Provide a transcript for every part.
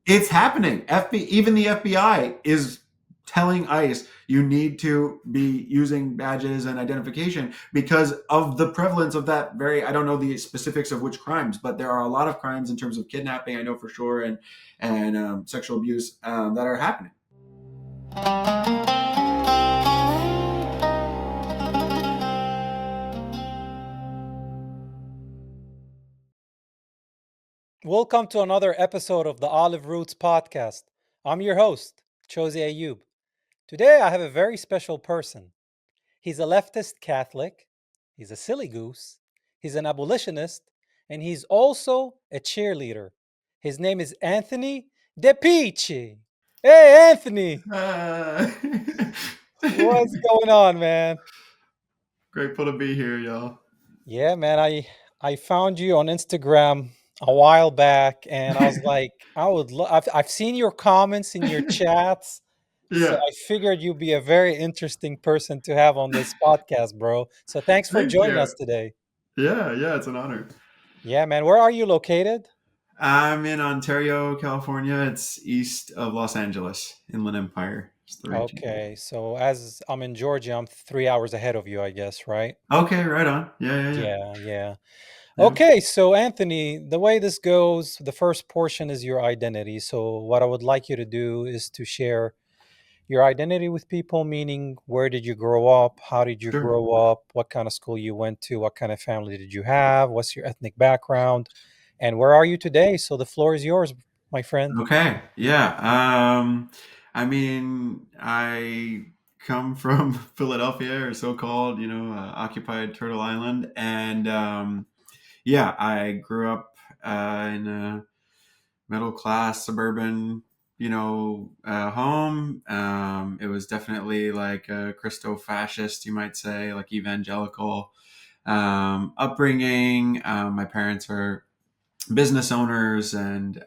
It's happening. Even the FBI is telling ICE you need to be using badges and identification because of the prevalence of that very, I don't know the specifics of which crimes, but there are a lot of crimes in terms of kidnapping, I know for sure, and sexual abuse that are happening. Welcome to another episode of the Olive Roots podcast. I'm your host, Chosi Ayub. Today I have a very special person. He's a leftist Catholic, he's a silly goose, he's an abolitionist, and he's also a cheerleader. His name is Anthony DePice. Hey, Anthony! Uh, What's going on, man? Grateful to be here, y'all. Yeah, man, I found you on Instagram a while back, and I was like, I've seen your comments in your chats, so Yeah. I figured you'd be a very interesting person to have on this podcast, bro. So thanks for Thank joining you. us today. Yeah, it's an honor. Yeah, man, where are you located? I'm in Ontario, California. It's east of Los Angeles, Inland Empire. It's the region. Okay, so as I'm in Georgia, I'm 3 hours ahead of you, I guess, right? Okay, right on. Yeah. Yeah, yeah. Yeah, Okay, so Anthony, the way this goes, the first portion is your identity. So what I would like you to do is to share your identity with people, meaning where did you grow up? How did you sure. grow up? What kind of school you went to? What kind of family did you have? What's your ethnic background? And where are you today? So the floor is yours, my friend. Okay. Yeah. I mean, I come from Philadelphia, or so-called, occupied Turtle Island, and yeah, I grew up in a middle-class suburban, home. It was definitely like a Christo-fascist, you might say, like evangelical upbringing. My parents are business owners, and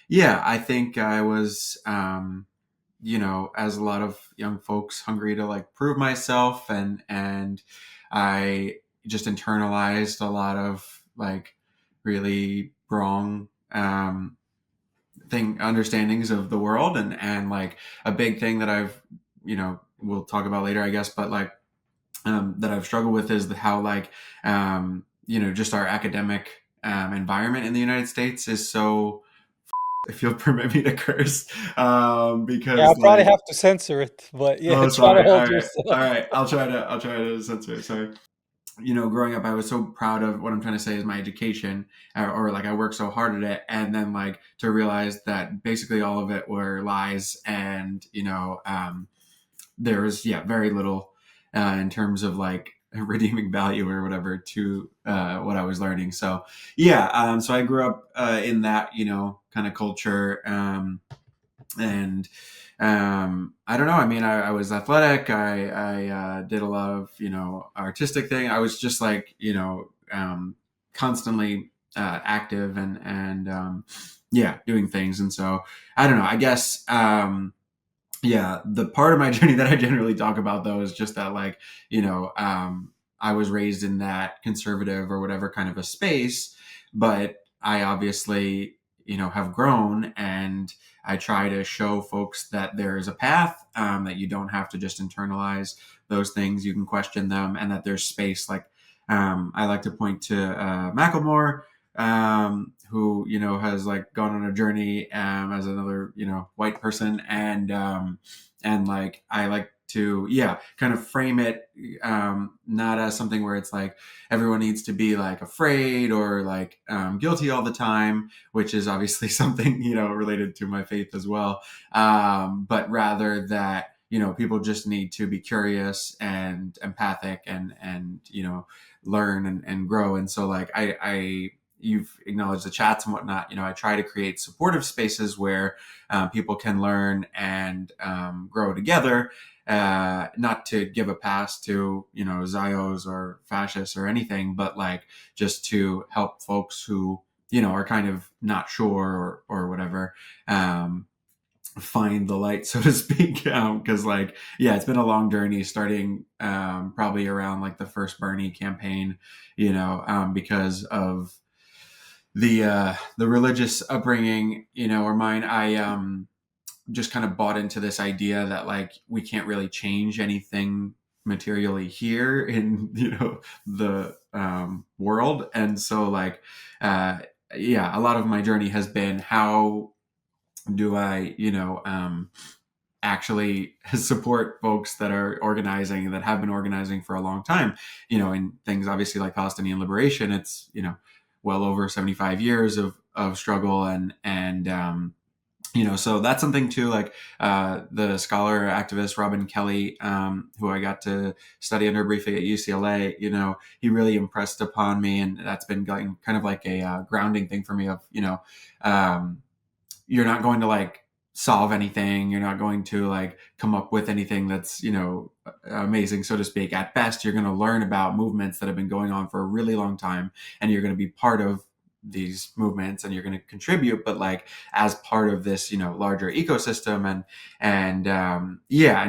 yeah, I think I was, as a lot of young folks, hungry to like prove myself, and I just internalized a lot of like really wrong thing understandings of the world, and like a big thing that I've, we'll talk about later, I guess, but like that I've struggled with is how like just our academic environment in the United States is so, if you'll permit me to curse, Yeah, I'll because probably like, have to censor it, but yeah, oh, try to sorry. hold All yourself. right. I'll try to censor it. Sorry. Growing up, I was so proud of what I'm trying to say is my education, or like I worked so hard at it, and then like to realize that basically all of it were lies, and there was, yeah, very little in terms of like redeeming value or whatever to what I was learning. So yeah, so I grew up in that kind of culture, and I don't know. I mean, I was athletic. I did a lot of artistic thing. I was just like constantly active, and yeah, doing things. And so I don't know. I guess yeah, the part of my journey that I generally talk about though is just that like I was raised in that conservative or whatever kind of a space, but I obviously have grown, and I try to show folks that there is a path, that you don't have to just internalize those things. You can question them, and that there's space. Like I like to point to Macklemore, who has like gone on a journey as another white person, and like I like to, yeah, kind of frame it not as something where it's like everyone needs to be like afraid or like guilty all the time, which is obviously something related to my faith as well, but rather that people just need to be curious and empathic, and learn and grow. And so like I you've acknowledged the chats and whatnot. I try to create supportive spaces where people can learn and grow together, not to give a pass to Zios or fascists or anything, but like just to help folks who are kind of not sure, or whatever, find the light, so to speak. Because like, yeah, it's been a long journey, starting probably around like the first Bernie campaign, because of the religious upbringing, or mine, I just kind of bought into this idea that like we can't really change anything materially here in the world, and so like uh, yeah, a lot of my journey has been how do I actually support folks that are organizing, that have been organizing for a long time, in things obviously like Palestinian liberation. It's well over 75 years of struggle, and so that's something too, like the scholar activist Robin Kelly, who I got to study under briefly at UCLA. He really impressed upon me, and that's been going kind of like a grounding thing for me of um, you're not going to like solve anything, you're not going to like come up with anything that's amazing, so to speak. At best, you're going to learn about movements that have been going on for a really long time, and you're going to be part of these movements, and you're going to contribute, but like as part of this larger ecosystem. And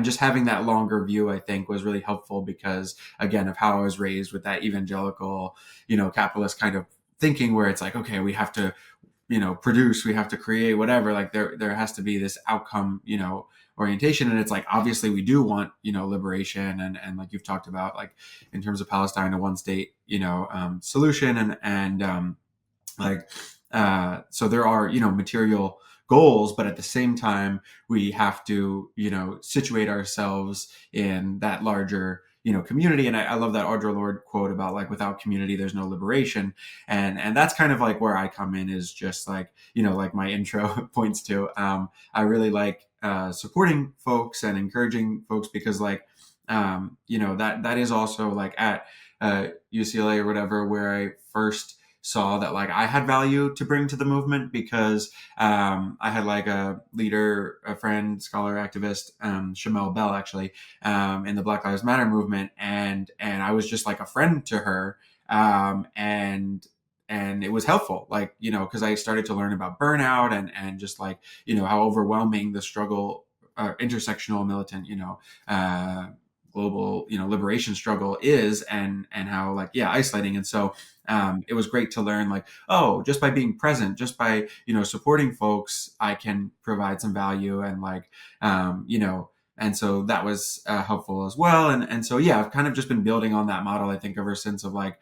just having that longer view, I think, was really helpful, because again, of how I was raised with that evangelical capitalist kind of thinking, where it's like, okay, we have to produce, we have to create, whatever, like there has to be this outcome orientation. And it's like, obviously we do want liberation, and like you've talked about, like in terms of Palestine, a one state solution, and like so there are material goals, but at the same time we have to situate ourselves in that larger community. And I love that Audre Lorde quote about like, without community there's no liberation. And that's kind of like where I come in, is just like like my intro points to. I really like supporting folks and encouraging folks, because like that is also like at UCLA or whatever, where I first saw that like I had value to bring to the movement, because I had like a leader, a friend, scholar, activist, Shamel Bell, actually, in the Black Lives Matter movement, and I was just like a friend to her, and it was helpful, like because I started to learn about burnout, and just like how overwhelming the struggle, intersectional militant global liberation struggle is, and how like isolating. And so it was great to learn like, oh, just by being present, just by supporting folks, I can provide some value, and like and so that was helpful as well. And so I've kind of just been building on that model, I think, ever since, of like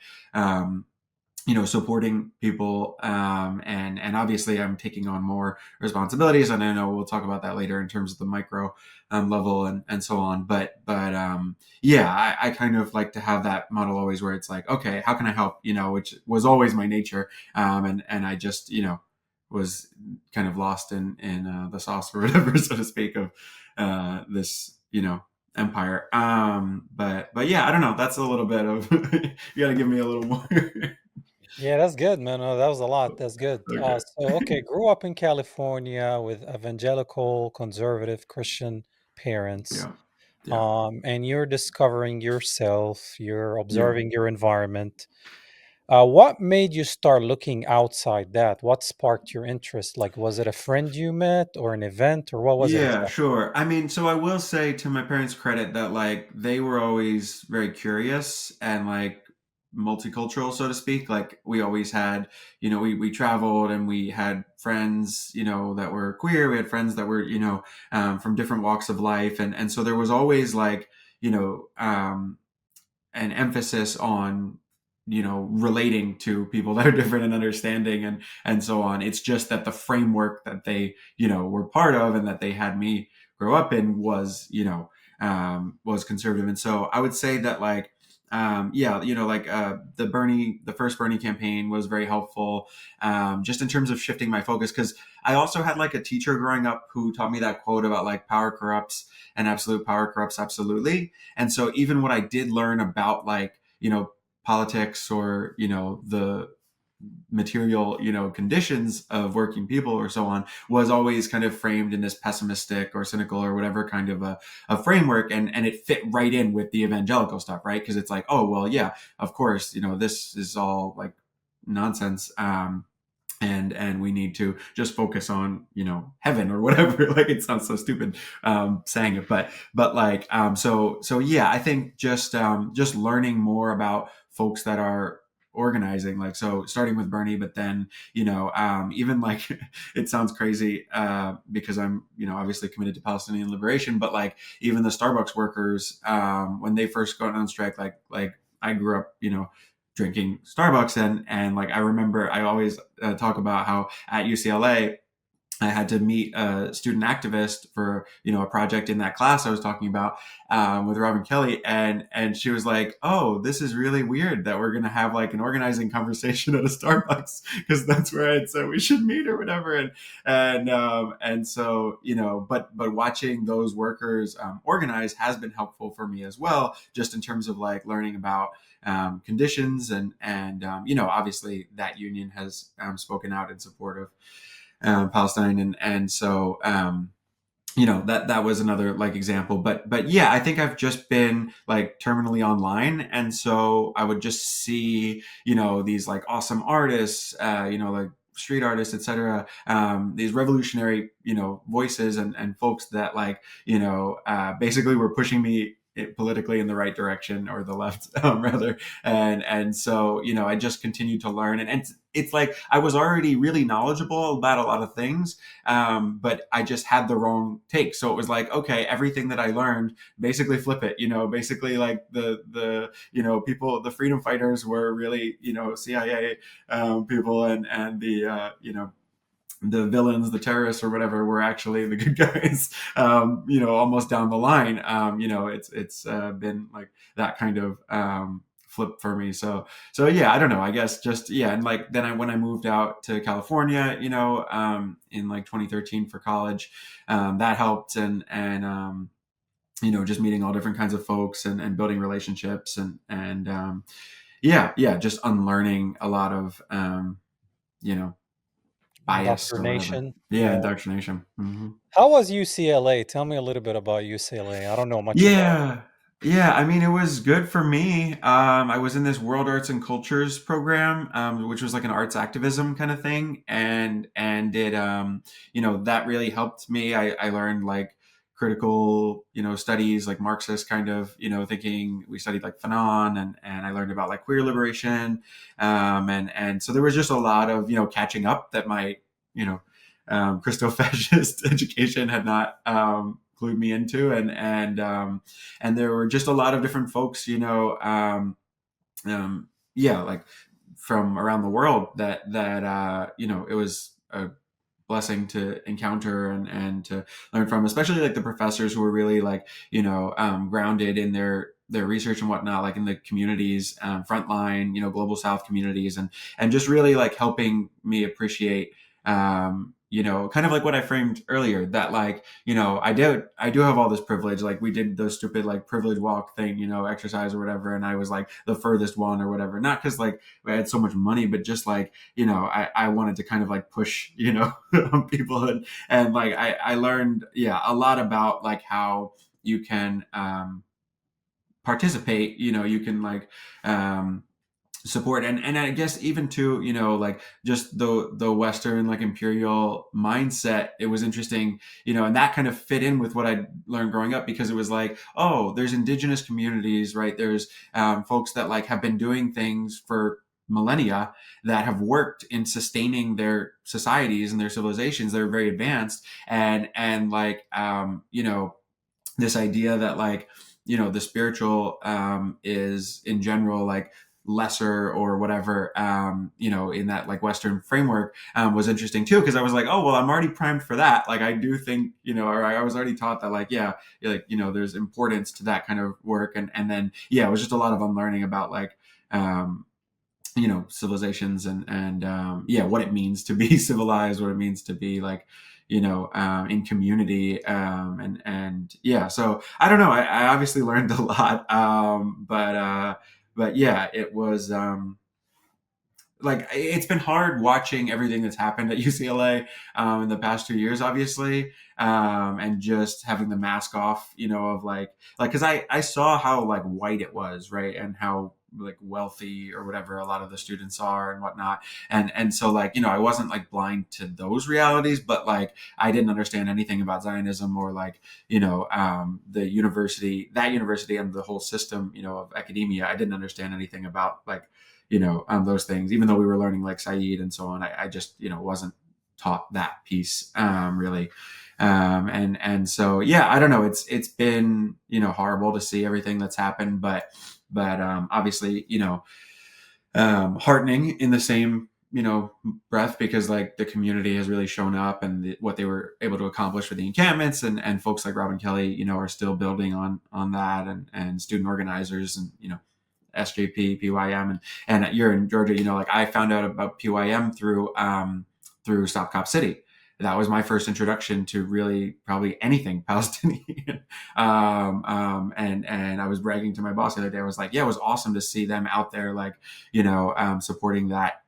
supporting people, and obviously I'm taking on more responsibilities, and I know we'll talk about that later in terms of the micro level, and so on. But I kind of like to have that model always, where it's like, okay, how can I help, which was always my nature, and I just was kind of lost in the sauce or whatever, so to speak, of this empire. But yeah, I don't know, that's a little bit of you got to give me a little more. Yeah, that's good, man. That was a lot. That's good. Okay. Okay, grew up in California with evangelical, conservative Christian parents. Yeah. Yeah. And you're discovering yourself, you're Yeah. observing your environment. What made you start looking outside that? What sparked your interest? Like, was it a friend you met or an event, or what was it Yeah, exactly? sure. I mean, so I will say, to my parents' credit, that like they were always very curious and like multicultural, so to speak. Like we always had, we traveled, and we had friends, that were queer. We had friends that were, from different walks of life. And so there was always like, you know, an emphasis on relating to people that are different, and understanding, and so on. It's just that the framework that they were part of, and that they had me grow up in, was conservative. And so I would say that like like the first Bernie campaign was very helpful, just in terms of shifting my focus, because I also had like a teacher growing up who taught me that quote about like power corrupts, and absolute power corrupts absolutely. And so even what I did learn about like, politics, or, the material, conditions of working people, or so on, was always kind of framed in this pessimistic or cynical or whatever kind of a framework. And it fit right in with the evangelical stuff, right? Because it's like, oh, well, yeah, of course, this is all like nonsense. And we need to just focus on heaven or whatever. Like, it sounds so stupid saying it, but like so yeah, I think just learning more about folks that are organizing, like, so starting with Bernie, but then, even like, it sounds crazy, because I'm, obviously committed to Palestinian liberation, but like even the Starbucks workers, when they first got on strike, like I grew up, drinking Starbucks, and like I remember I always talk about how at UCLA I had to meet a student activist for a project in that class I was talking about, with Robin Kelly, and she was like, "Oh, this is really weird that we're gonna have like an organizing conversation at a Starbucks because that's where I'd said we should meet or whatever." And so but watching those workers organize has been helpful for me as well, just in terms of like learning about conditions, and obviously that union has spoken out in support of Palestine, and so that was another like example. But yeah, I think I've just been like terminally online, and so I would just see these like awesome artists, like street artists, etc. These revolutionary voices and folks that like basically were pushing me politically in the right direction, or the left, rather. And so I just continued to learn, and it's like I was already really knowledgeable about a lot of things, but I just had the wrong take. So it was like, okay, everything that I learned, basically flip it. Basically like the people, the freedom fighters were really CIA people, and the the villains, the terrorists or whatever, were actually the good guys. Almost down the line. It's been like that kind of flip for me. So yeah, I don't know. I guess just yeah, and like then when I moved out to California, in like 2013 for college, that helped, and just meeting all different kinds of folks, and building relationships, and yeah, just unlearning a lot of you know bias or whatever. Indoctrination. Yeah, Yeah. indoctrination. Hmm. How was UCLA? Tell me a little bit about UCLA. I don't know much about it. Yeah. Yeah, I mean, it was good for me. I was in this World Arts and Cultures program, which was like an arts activism kind of thing, and it, that really helped me. I learned like critical, studies, like Marxist kind of, thinking. We studied like Fanon, and I learned about like queer liberation, and so there was just a lot of catching up that my you know Christo-fascist education had not clued me into, and there were just a lot of different folks, yeah, like from around the world that it was a blessing to encounter, and to learn from, especially like the professors who were really like grounded in their research and whatnot, like in the communities, frontline, global South communities, and just really like helping me appreciate, kind of like what I framed earlier, that like I do have all this privilege. Like we did those stupid like privilege walk thing, exercise or whatever, and I was like the furthest one or whatever, not because like I had so much money, but just like I wanted to kind of like push people, and like I learned, yeah, a lot about like how you can participate, you can like support, and I guess even to like just the Western like imperial mindset. It was interesting, and that kind of fit in with what I learned growing up, because it was like, oh, there's indigenous communities, right? There's folks that like have been doing things for millennia, that have worked in sustaining their societies and their civilizations. They're very advanced, and like this idea that like the spiritual is in general like lesser or whatever, in that like Western framework, was interesting too, because I was like, oh well, I'm already primed for that. Like I do think, or I was already taught that like, yeah, like there's importance to that kind of work, and then yeah, it was just a lot of unlearning about like civilizations, and yeah, what it means to be civilized, what it means to be like in community, and yeah, so I don't know, I obviously learned a lot, but yeah, it was like it's been hard watching everything that's happened at UCLA in the past 2 years, obviously, and just having the mask off, of like because I saw how like white it was, right, and how like wealthy or whatever a lot of the students are and whatnot, and so like I wasn't like blind to those realities, but like I didn't understand anything about Zionism, or like the university, and the whole system, of academia. I didn't understand anything about like those things. Even though we were learning like Said and so on, I just wasn't taught that piece really. And so yeah, I don't know. It's been horrible to see everything that's happened, but obviously heartening in the same breath, because like the community has really shown up, and what they were able to accomplish with the encampments, and folks like Robin Kelly are still building on that, and student organizers, and SJP, PYM, and you're in Georgia. Like I found out about PYM through Stop Cop City. That was my first introduction to really probably anything Palestinian. And I was bragging to my boss the other day. I was like, yeah, it was awesome to see them out there, like supporting that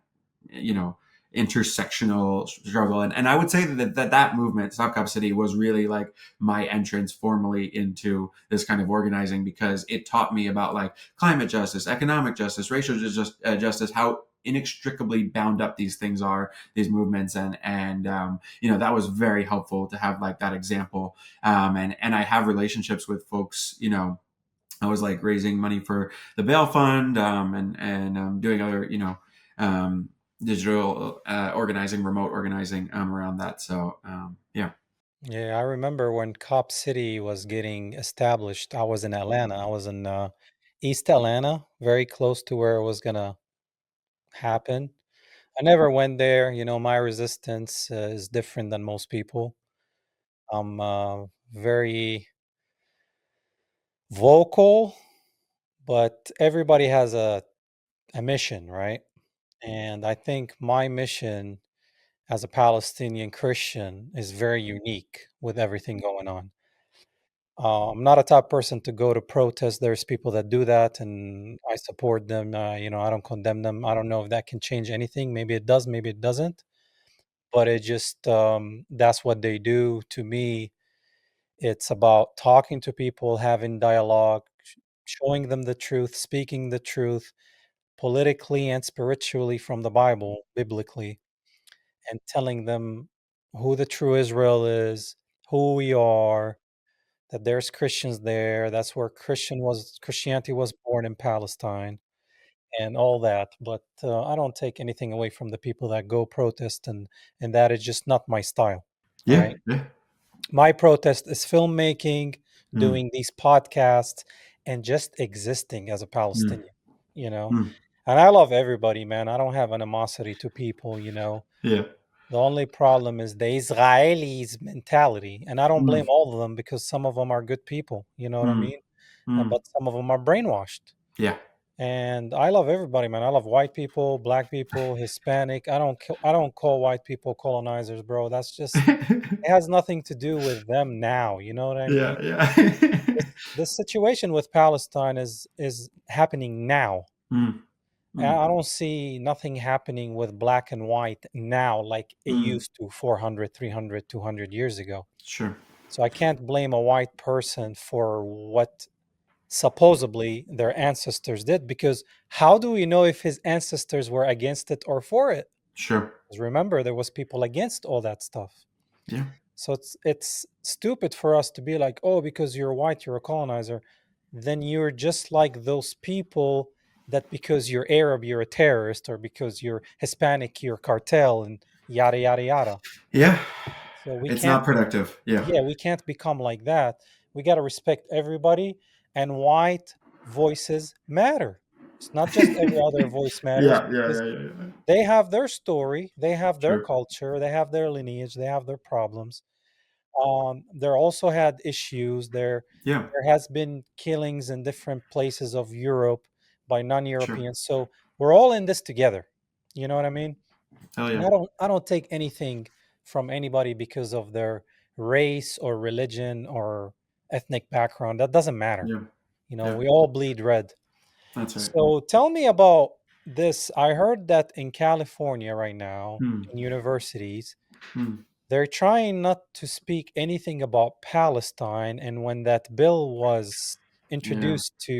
you know intersectional struggle. And I would say that movement, Stop Cop City, was really like my entrance formally into this kind of organizing, because it taught me about like climate justice, economic justice, racial justice, how inextricably bound up these things are, these movements. And that was very helpful to have like that example. And I have relationships with folks. I was like raising money for the bail fund, and doing other um, digital organizing, remote organizing around that. So yeah. Yeah, I remember when Cop City was getting established. I was in Atlanta. I was in East Atlanta, very close to where it was gonna happen. I never went there. My resistance is different than most people. I'm very vocal, but everybody has a mission, right? And I think my mission as a Palestinian Christian is very unique with everything going on. I'm not a type person to go to protest. There's people that do that, and I support them. I don't condemn them. I don't know if that can change anything. Maybe it does, maybe it doesn't. But it just that's what they do. To me, it's about talking to people, having dialogue, showing them the truth, speaking the truth politically and spiritually from the Bible, biblically, and telling them who the true Israel is, who we are, that there's Christians there. That's where Christianity was born in Palestine and all that. But I don't take anything away from the people that go protest, and that is just not my style. Yeah. Right. Yeah. My protest is filmmaking, Mm, doing these podcasts, and just existing as a mm, Palestinian, you know. mm. And I love everybody, man. I don't have animosity to people. Yeah. The only problem is the Israelis' mentality. And I don't blame Mm, all of them, because some of them are good people, you know what I mm, mean? mm. But some of them are brainwashed. Yeah. And I love everybody, man. I love white people, black people, Hispanic. I don't call white people colonizers, bro. That's just it has nothing to do with them now. You know what I Yeah. mean? Yeah. This situation with Palestine is happening now. Mm, And mm, I don't see nothing happening with black and white now like it mm. used to 400, 300, 200 years ago. Sure. So I can't blame a white person for what supposedly their ancestors did, because how do we know if his ancestors were against it or for it? Sure. 'Cause remember, there was people against all that stuff. Yeah. So it's stupid for us to be like, oh, because you're white, you're a colonizer. Then you're just like those people that because you're Arab, you're a terrorist, or because you're Hispanic, you're cartel, and yada yada yada. Yeah. So we It's can't not productive. Yeah. yeah, we can't become like that. We got to respect everybody, and white voices matter. It's not just every other voice matters, Yeah. Yeah. because Yeah. Yeah. Yeah. they have their story, they have their Sure. culture, they have their lineage, they have their problems. There also had issues. Yeah. There has been killings in different places of Europe by Sure. non-Europeans. So we're all in this together. You know what I mean? Hell And yeah. I don't take anything from anybody because of their race or religion or ethnic background. That doesn't matter. Yeah. Yeah. We all bleed red. That's right. So tell me about this. I heard that in California right now, Mm, in universities, mm. they're trying not to speak anything about Palestine. And when that bill was Yeah. introduced to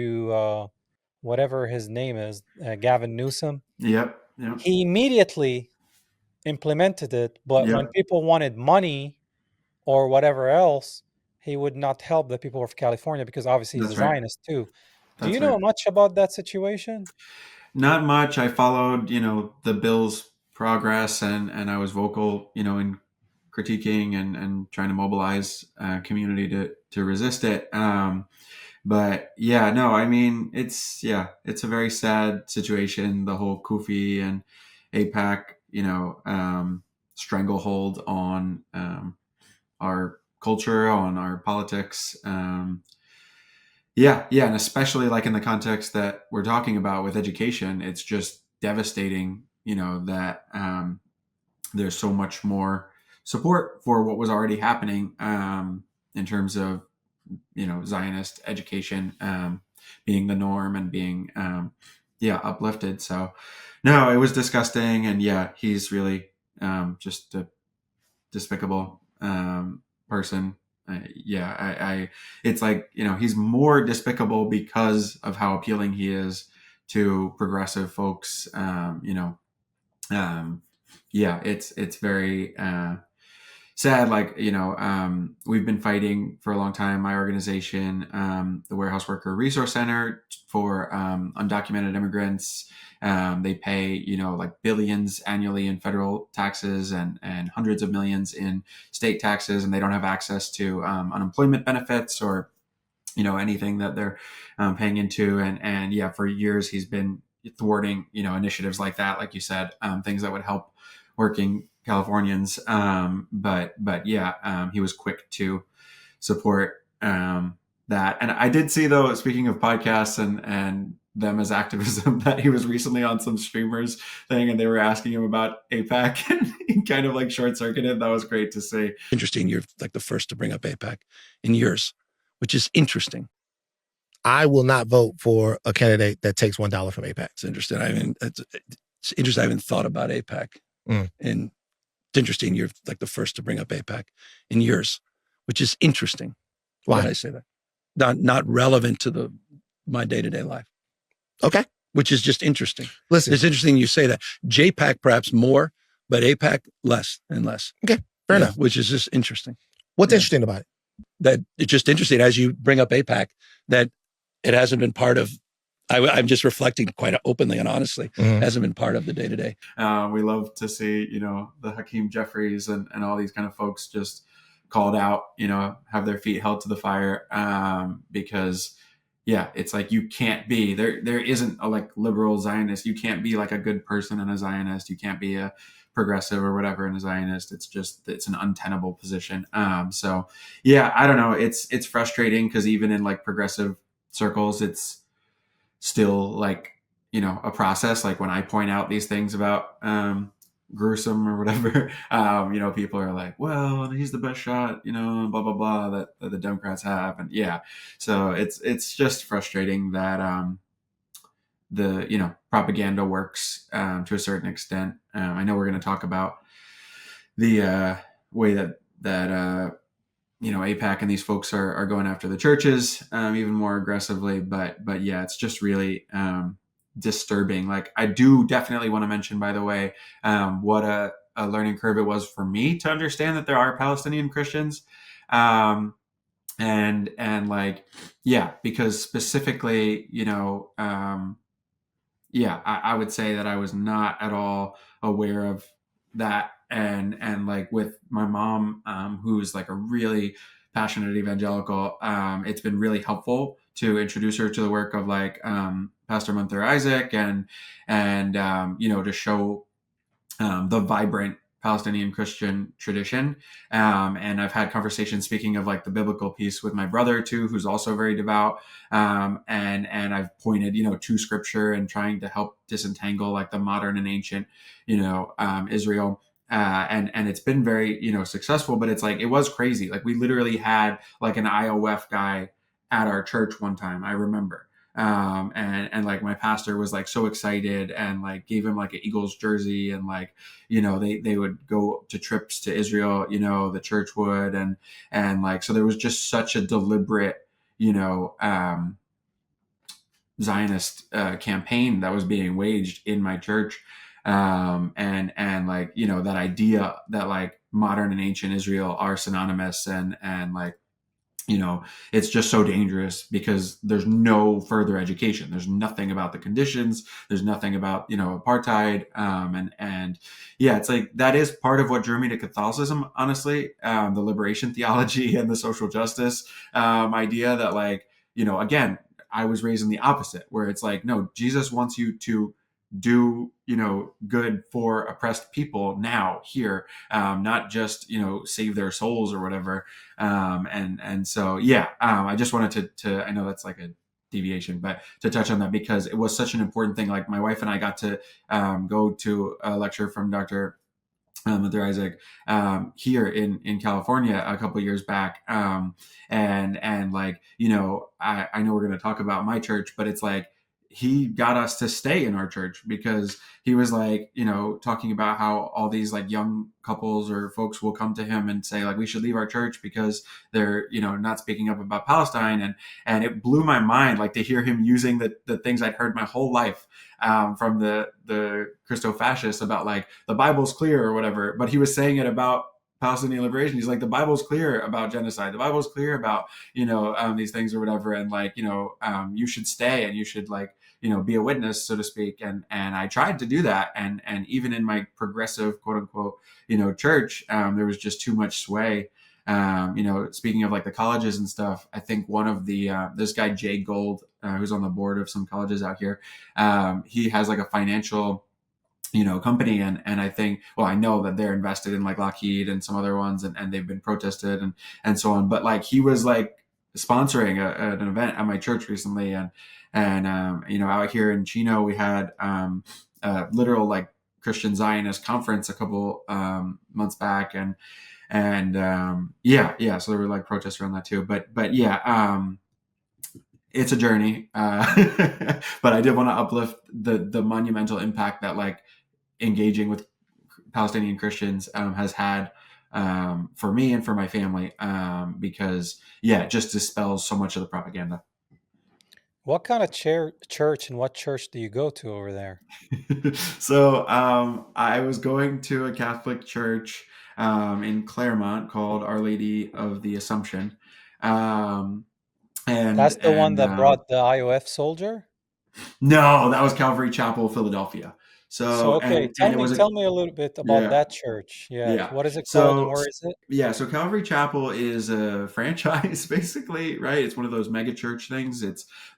whatever his name is, Gavin Newsom, Yep. Yep. he immediately implemented it. But when Yep. people wanted money or whatever else, he would not help the people of California, because obviously he's a That's right. Zionist too. Do you That's right. know much about that situation? Not much. I followed, the bill's progress, and I was vocal, in critiquing and trying to mobilize community to resist it. But yeah, no, I mean, it's a very sad situation. The whole Kufi and APAC, stranglehold on our culture, on our politics. Yeah, and especially like in the context that we're talking about with education, it's just devastating. That there's so much more support for what was already happening in terms of Zionist education being the norm and being uplifted. So no, it was disgusting, and yeah, he's really just a despicable person. Yeah, it's like he's more despicable because of how appealing he is to progressive folks. Um, yeah, it's very sad. Like we've been fighting for a long time. My organization, the Warehouse Worker Resource Center, for undocumented immigrants. They pay like billions annually in federal taxes and hundreds of millions in state taxes, and they don't have access to unemployment benefits or anything that they're paying into. And yeah, for years he's been thwarting initiatives like that, like you said, things that would help working Californians. But yeah, he was quick to support that. And I did see, though, speaking of podcasts and them as activism, that he was recently on some streamers thing, and they were asking him about APAC, and he kind of like short circuited. That was great to see. Interesting. You're like the first to bring up APAC in years, which is interesting. I will not vote for a candidate that takes $1 from APAC. It's interesting. I mean, it's interesting. I haven't thought about APAC, and it's interesting. You're like the first to bring up APAC in years, which is interesting. Why did I say that? Not relevant to my day-to-day life. Okay. Which is just interesting. Listen, it's interesting you say that. JPAC perhaps more, but APAC less and less. Okay, fair enough. Which is just interesting. What's interesting about it? That it's just interesting as you bring up APAC that it hasn't been part of. I'm just reflecting quite openly and honestly. Hasn't been part of the day to day. We love to see the Hakeem Jeffries and all these kind of folks just called out. Have their feet held to the fire because. Yeah, it's like you can't be there. There isn't a like liberal Zionist. You can't be like a good person and a Zionist. You can't be a progressive or whatever and a Zionist. It's an untenable position. So yeah, I don't know. It's frustrating because even in like progressive circles, it's still like a process. Like when I point out these things about gruesome or whatever, people are like, well, he's the best shot, blah blah blah, that the Democrats have. And yeah, so it's just frustrating that the propaganda works to a certain extent. I know we're going to talk about the way that APAC and these folks are going after the churches even more aggressively, but yeah, it's just really disturbing. Like I do definitely want to mention, by the way, what a learning curve it was for me to understand that there are Palestinian Christians, and like yeah, because specifically, I would say that I was not at all aware of that, and like with my mom, who's like a really passionate evangelical, it's been really helpful to introduce her to the work of like Pastor Munther Isaac and to show the vibrant Palestinian Christian tradition. And I've had conversations, speaking of like the biblical piece, with my brother too, who's also very devout. And I've pointed, to scripture and trying to help disentangle like the modern and ancient, Israel. And it's been very, successful, but it's like, it was crazy. Like we literally had like an IOF guy at our church one time, I remember. And like my pastor was like so excited and like gave him like an Eagles jersey, and like, they would go to trips to Israel, the church would, and like, so there was just such a deliberate, Zionist campaign that was being waged in my church. And like, that idea that like modern and ancient Israel are synonymous, and like, it's just so dangerous because there's no further education. There's nothing about the conditions. There's nothing about, apartheid. And yeah, it's like that is part of what drew me to Catholicism, honestly. The liberation theology and the social justice idea that, like, again, I was raised in the opposite, where it's like, no, Jesus wants you to do, good for oppressed people now, here, not just, save their souls or whatever. And so, yeah, I just wanted to I know that's like a deviation, but to touch on that because it was such an important thing. Like, my wife and I got to go to a lecture from Dr. Mother Isaac here in California a couple years back, and like, I know we're going to talk about my church, but it's like he got us to stay in our church because he was like, talking about how all these like young couples or folks will come to him and say, like, we should leave our church because they're, not speaking up about Palestine. And it blew my mind, like, to hear him using the things I'd heard my whole life from the Christo-fascists about, like, the Bible's clear or whatever, but he was saying it about Palestinian liberation. He's like, the Bible's clear about genocide. The Bible's clear about, these things or whatever. And like, you should stay and you should, like, be a witness, so to speak. And I tried to do that. And even in my progressive, quote unquote, church, there was just too much sway. Speaking of like the colleges and stuff, I think one of the this guy Jay Gold, who's on the board of some colleges out here, he has like a financial company, and I think, well, I know that they're invested in like Lockheed and some other ones, and they've been protested and so on. But like, he was like sponsoring an event at my church recently, and out here in Chino we had a literal like Christian Zionist conference a couple months back, and yeah, so there were like protests around that too, but yeah, it's a journey, but I did want to uplift the monumental impact that, like, engaging with Palestinian Christians has had for me and for my family, because yeah, it just dispels so much of the propaganda. What kind of church and what church do you go to over there? So I was going to a Catholic church in Claremont called Our Lady of the Assumption, um, That's the one and that brought the IOF soldier? no, that was Calvary Chapel, Philadelphia. So, So okay, and tell it me was tell me a little bit about yeah, that church. Yeah, yeah. what is it called and So where is it? yeah, so Calvary Chapel is a franchise basically, right? It's one of those mega church things.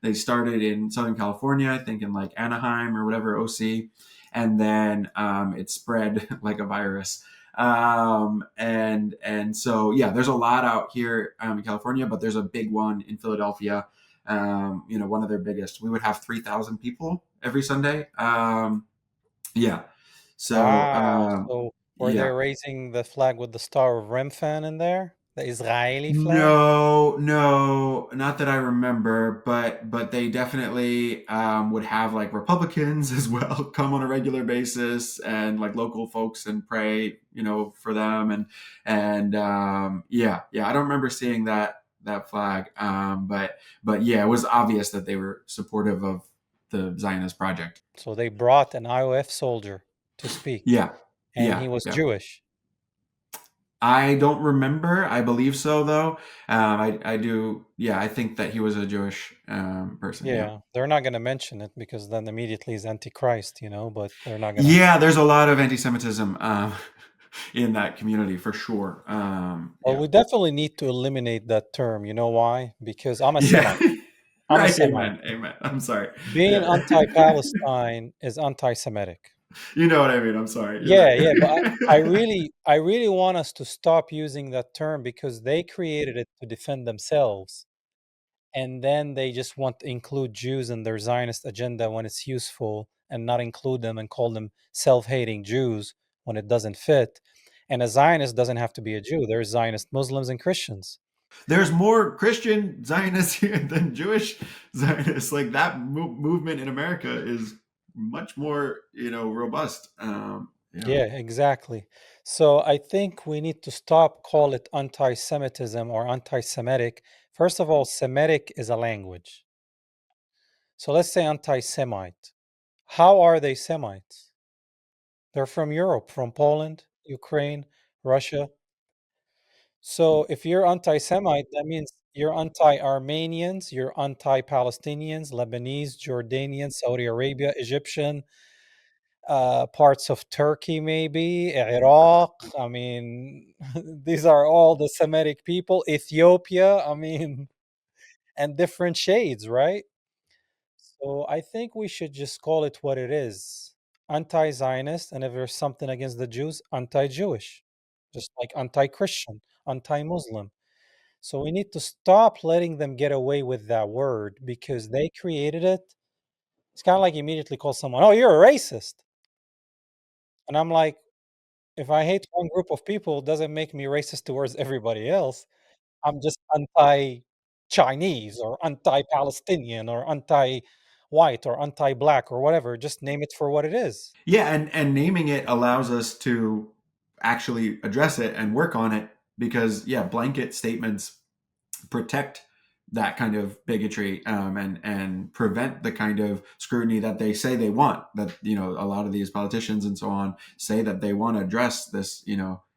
They started in Southern California, I think in like Anaheim or whatever, OC, and then it spread like a virus. And so yeah, there's a lot out here in California, but there's a big one in Philadelphia. One of their biggest. We would have 3,000 people every Sunday. Yeah. So Wow. So were they yeah. raising the flag with the Star of Remphan in there? The Israeli flag? No, no, not that I remember, but they definitely would have like Republicans as well come on a regular basis, and like local folks, and pray, for them, and yeah, I don't remember seeing that flag, but yeah, it was obvious that they were supportive of the Zionist project. So they brought an IOF soldier to speak, Yeah, and he yeah, was yeah. Jewish. I don't remember. I believe so, though. I do. Yeah, I think that he was a Jewish person. Yeah. Yeah, they're not going to mention it because then immediately is Antichrist, but they're not going to. Yeah, there's a lot of anti-Semitism in that community for sure. Well, Yeah. we definitely need to eliminate that term. You know why? Because I'm a Yeah. Semite. I'm a Right. Semite. Amen. Amen. I'm sorry. Being Yeah. anti-Palestine is anti-Semitic. You know what I mean. I'm sorry. You're Yeah, yeah, but I right. really want us to stop using that term because they created it to defend themselves, and then they just want to include Jews in their Zionist agenda when it's useful, and not include them and call them self-hating Jews when it doesn't fit. And a Zionist doesn't have to be a Jew. There's Zionist Muslims and Christians. There's more Christian Zionists here than Jewish Zionists. Like, that movement in America is much more, robust. Yeah. Yeah, exactly. So I think we need to stop call it anti-Semitism or anti-Semitic. First of all, Semitic is a language. So let's say anti-Semite. How are they Semites? They're from Europe, from Poland, Ukraine, Russia. So if you're anti-Semite, that means You're anti-Armenians, you're anti-Palestinians, Lebanese, Jordanian, Saudi Arabia, Egyptian, parts of Turkey, maybe, Iraq. I mean, these are all the Semitic people, Ethiopia, I mean, and different shades, right? So I think we should just call it what it is, anti-Zionist, and if there's something against the Jews, anti-Jewish, just like anti-Christian, anti-Muslim. So we need to stop letting them get away with that word because they created it. It's kind of like immediately call someone, "Oh, you're a racist." And I'm like, if I hate one group of people, it doesn't make me racist towards everybody else. I'm just anti-Chinese or anti-Palestinian or anti-white or anti-black or whatever. Just name it for what it is. Yeah, and naming it allows us to actually address it and work on it because yeah, blanket statements protect that kind of bigotry and prevent the kind of scrutiny that they say they want. That a lot of these politicians and so on say that they want to address this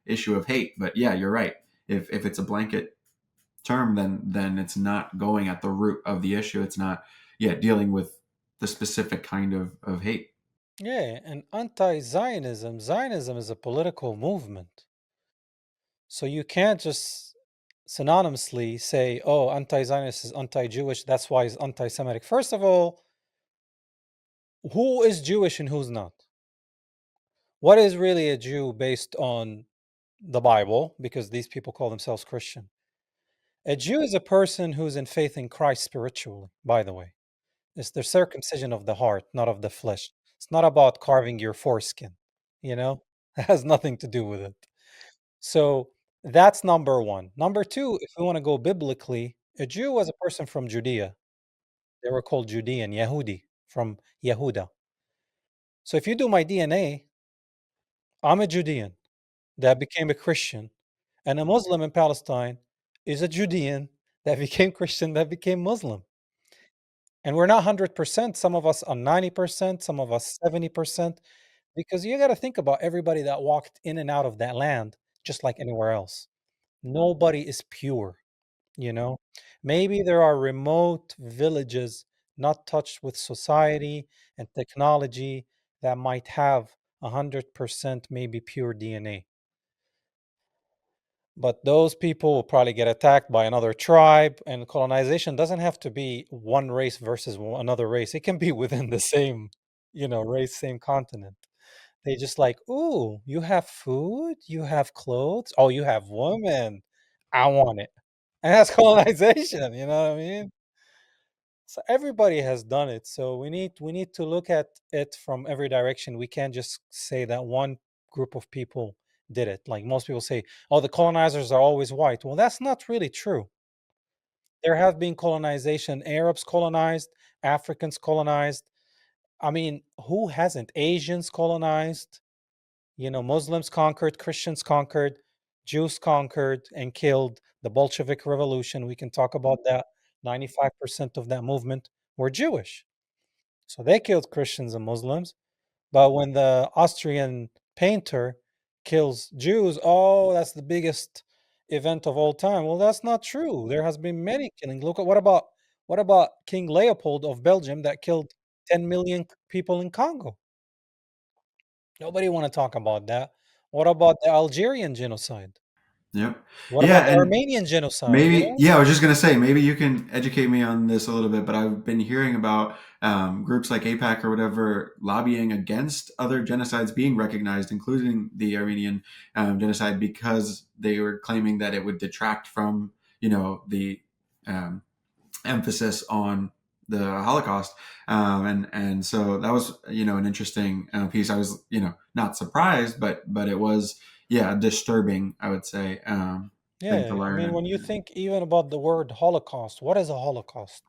issue of hate. But yeah, you're right. If it's a blanket term, then it's not going at the root of the issue. It's not dealing with the specific kind of hate. Yeah, and Zionism is a political movement. So you can't just synonymously say, oh, anti-Zionist is anti-Jewish, that's why it's anti-Semitic. First of all, who is Jewish and who's not? What is really a Jew based on the Bible? Because these people call themselves Christian. A Jew is a person who's in faith in Christ spiritually, by the way. It's the circumcision of the heart, not of the flesh. It's not about carving your foreskin, you know? It has nothing to do with it. So that's number one. Number two, if we want to go biblically, a Jew was a person from Judea. They were called Judean, Yehudi, from Yehuda. So if you do my DNA, I'm a Judean that became a Christian, and a Muslim in Palestine is a Judean that became Christian, that became Muslim. And we're not 100%. Some of us are 90%, some of us 70%, because you got to think about everybody that walked in and out of that land, just like anywhere else. Nobody is pure, you know? Maybe there are remote villages not touched with society and technology that might have 100% maybe pure DNA. But those people will probably get attacked by another tribe, and colonization doesn't have to be one race versus another race. It can be within the same, race, same continent. They just like, ooh, you have food, you have clothes, oh, you have women. I want it. And that's colonization, you know what I mean? So everybody has done it. So we need to look at it from every direction. We can't just say that one group of people did it. Like most people say, oh, the colonizers are always white. Well, that's not really true. There have been colonization, Arabs colonized, Africans colonized. I mean, who hasn't? Asians colonized, Muslims conquered, Christians conquered, Jews conquered and killed. The Bolshevik Revolution, we can talk about that. 95% of that movement were Jewish. So they killed Christians and Muslims. But when the Austrian painter kills Jews, oh, that's the biggest event of all time. Well, that's not true. There has been many killings. Look at what about King Leopold of Belgium that killed 10 million people in Congo? Nobody want to talk about that. What about the Algerian genocide? Yep. What Yeah, about the and Armenian genocide, you maybe, know? yeah, I was just going to say, maybe you can educate me on this a little bit, but I've been hearing about groups like APAC or whatever lobbying against other genocides being recognized, including the Armenian genocide, because they were claiming that it would detract from, the um, emphasis on the Holocaust. And so that was, an interesting piece. I was, not surprised, but it was, yeah, disturbing, I would say, thing to Yeah, I learn. mean, And, when you think even about the word Holocaust, what is a Holocaust?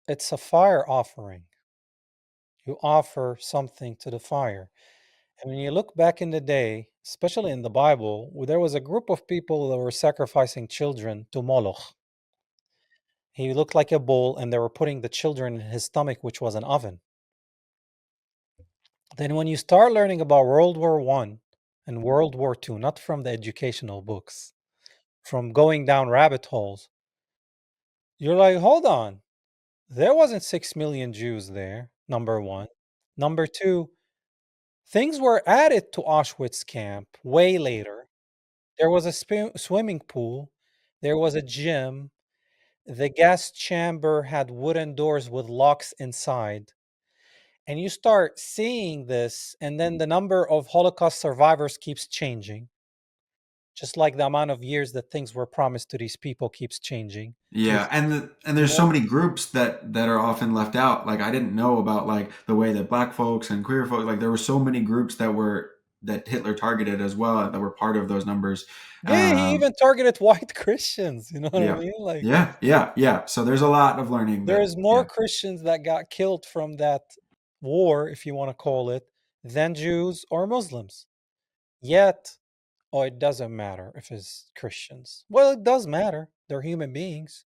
It's a fire offering. You offer something to the fire. And when you look back in the day, especially in the Bible, there was a group of people that were sacrificing children to Moloch. He looked like a bull, and they were putting the children in his stomach, which was an oven. Then, when you start learning about World War One and World War Two, not from the educational books, from going down rabbit holes, You're like, hold on. There wasn't 6 million Jews there, number one. Number two, things were added to Auschwitz camp way later. There was a swimming pool. There was a gym. The gas chamber had wooden doors with locks inside. And you start seeing this, and then the number of Holocaust survivors keeps changing, just like the amount of years that things were promised to these people keeps changing. Yeah, With and there's so more, many groups that are often left out. Like I didn't know about like the way that black folks and queer folks, like there were so many groups that Hitler targeted as well that were part of those numbers. yeah, he Um, even targeted white Christians. You know what I yeah, mean? Like, yeah. So there's a lot of learning that there's more yeah, Christians that got killed from that war, if you want to call it, than Jews or Muslims. Yet, oh, it doesn't matter if it's Christians. Well, it does matter. They're human beings.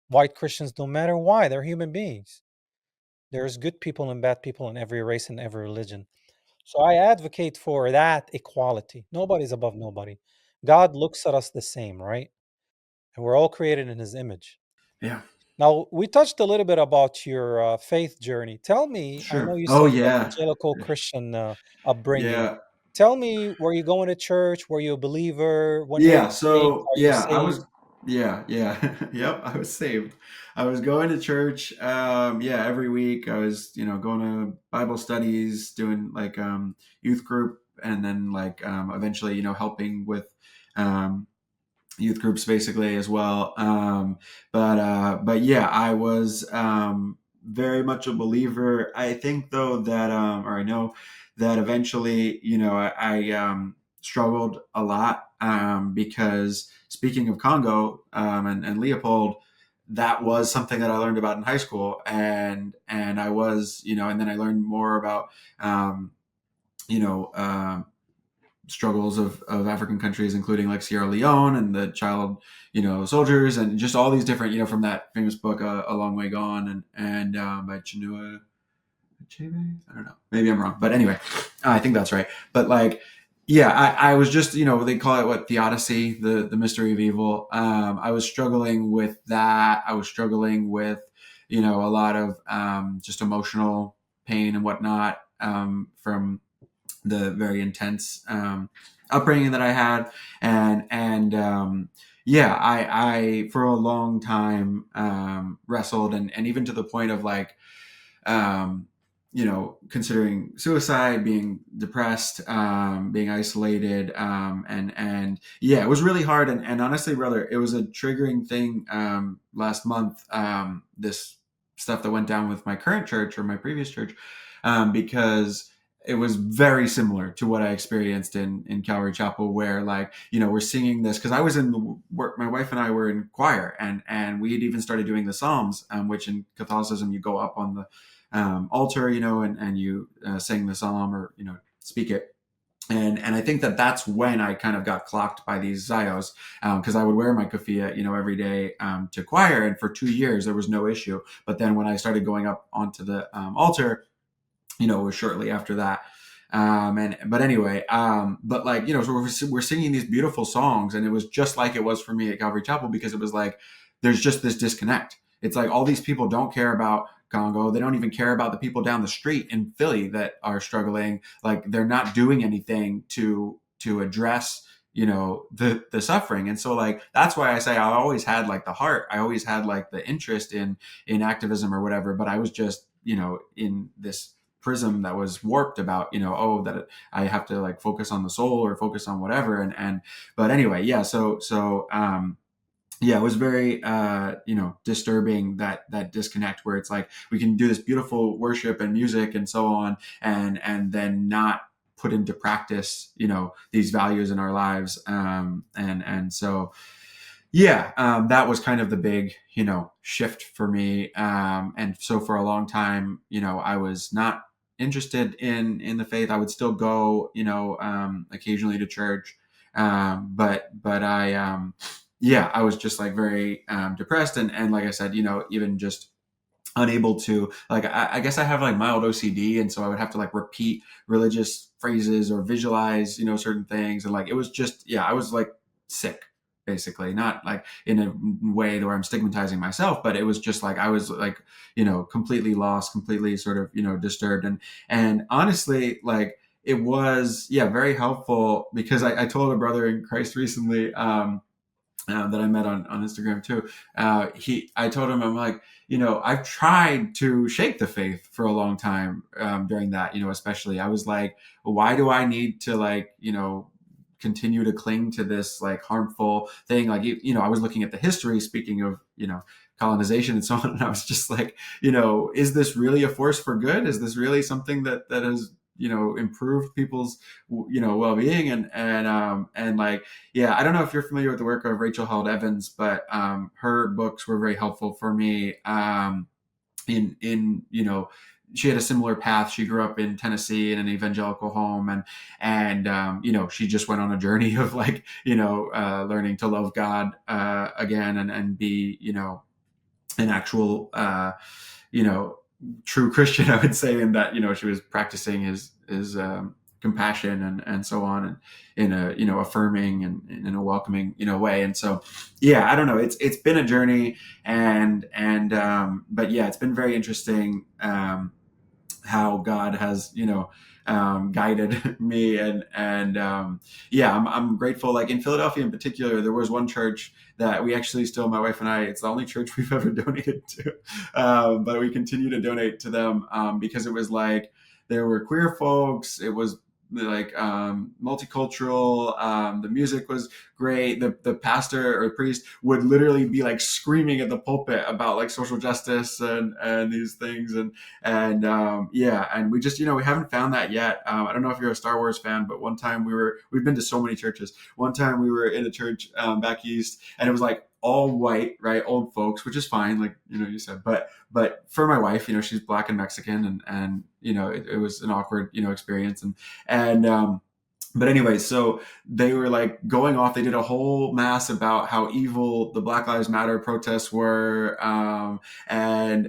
White Christians don't matter. Why? They're human beings. There's good people and bad people in every race and every religion. So I advocate for that equality. Nobody's above nobody. God looks at us the same, right? And we're all created in his image. yeah, Now, we touched a little bit about your faith journey. Tell me, I know sure. you Oh said yeah, evangelical Christian upbringing. yeah. Tell me, were you going to church? Were you a believer? When were Yeah, you saved? so Are you yeah, I saved? was yeah. Yep, I was saved. I was going to church yeah, every week. I was, going to Bible studies, doing like youth group and then like eventually, helping with um youth groups basically as well. But yeah, I was very much a believer. I think though that or I know that eventually, I struggled a lot because speaking of Congo and Leopold, that was something that I learned about in high school, and I was, and then I learned more about um, you know. Struggles of African countries, including like Sierra Leone and the child, soldiers, and just all these different, from that famous book, A Long Way Gone, and by Chinua Achebe. I don't know, maybe I'm wrong, but anyway, I think that's right. But like, yeah, I was just, they call it what, the Odyssey, the mystery of evil. I was struggling with that. I was struggling with, a lot of just emotional pain and whatnot from the very intense upbringing that I had, and yeah, I for a long time wrestled, and even to the point of like um, considering suicide, being depressed, being isolated, and yeah, it was really hard, and honestly, brother, it was a triggering thing last month. This stuff that went down with my current church or my previous church, because it was very similar to what I experienced in Calvary Chapel, where like, we're singing this because I was in the work. My wife and I were in choir, and we had even started doing the Psalms, which in Catholicism you go up on the altar, and you sing the psalm or speak it. And I think that that's when I kind of got clocked by these Zios, because I would wear my keffiyeh, every day to choir, and for 2 years there was no issue. But then when I started going up onto the altar, it was shortly after that. But anyway, but like, so we're singing these beautiful songs, and it was just like it was for me at Calvary Chapel, because it was like there's just this disconnect. It's like all these people don't care about Congo. They don't even care about the people down the street in Philly that are struggling. Like they're not doing anything to address the suffering. And so like that's why I say I always had like the heart. I always had like the interest in activism or whatever. But I was just in this prism that was warped about oh, that I have to like focus on the soul or focus on whatever, and but anyway, yeah, so yeah, it was very disturbing, that disconnect where it's like we can do this beautiful worship and music and so on, and then not put into practice these values in our lives, and so yeah, that was kind of the big shift for me, and so for a long time I was not interested in the faith. I would still go occasionally to church, but I yeah, I was just like very depressed, and like I said, even just unable to like I guess I have like mild OCD, and so I would have to like repeat religious phrases or visualize certain things, and like it was just, yeah, I was like sick, basically, not like in a way where I'm stigmatizing myself, but it was just like I was like, completely lost, completely sort of, disturbed. And honestly, like it was, yeah, very helpful because I told a brother in Christ recently, that I met on Instagram too. I told him, I'm like, I've tried to shake the faith for a long time during that, especially I was like, why do I need to like, continue to cling to this like harmful thing? Like, I was looking at the history, speaking of, colonization and so on. And I was just like, is this really a force for good? Is this really something that has, improved people's, well-being and like, yeah, I don't know if you're familiar with the work of Rachel Held Evans, but her books were very helpful for me. In she had a similar path. She grew up in Tennessee in an evangelical home, and she just went on a journey of like learning to love God again and be an actual true Christian, I would say, in that she was practicing his compassion and so on, and in a affirming and in a welcoming way. And so, yeah, I don't know. It's been a journey, and but yeah, it's been very interesting how God has guided me, and yeah, I'm grateful. Like in Philadelphia in particular, there was one church that we actually still, my wife and I, it's the only church we've ever donated to, but we continue to donate to them because it was like there were queer folks. It was like multicultural. The music was great. The pastor or priest would literally be like screaming at the pulpit about like social justice and these things, and yeah, and we just we haven't found that yet. I don't know if you're a Star Wars fan, but one time we've been to so many churches. One time we were in a church back east, and it was like all white, right, old folks, which is fine, like you said, but for my wife, she's Black and Mexican, and it was an awkward experience, and but anyway, so they were like going off. They did a whole mass about how evil the Black Lives Matter protests were, and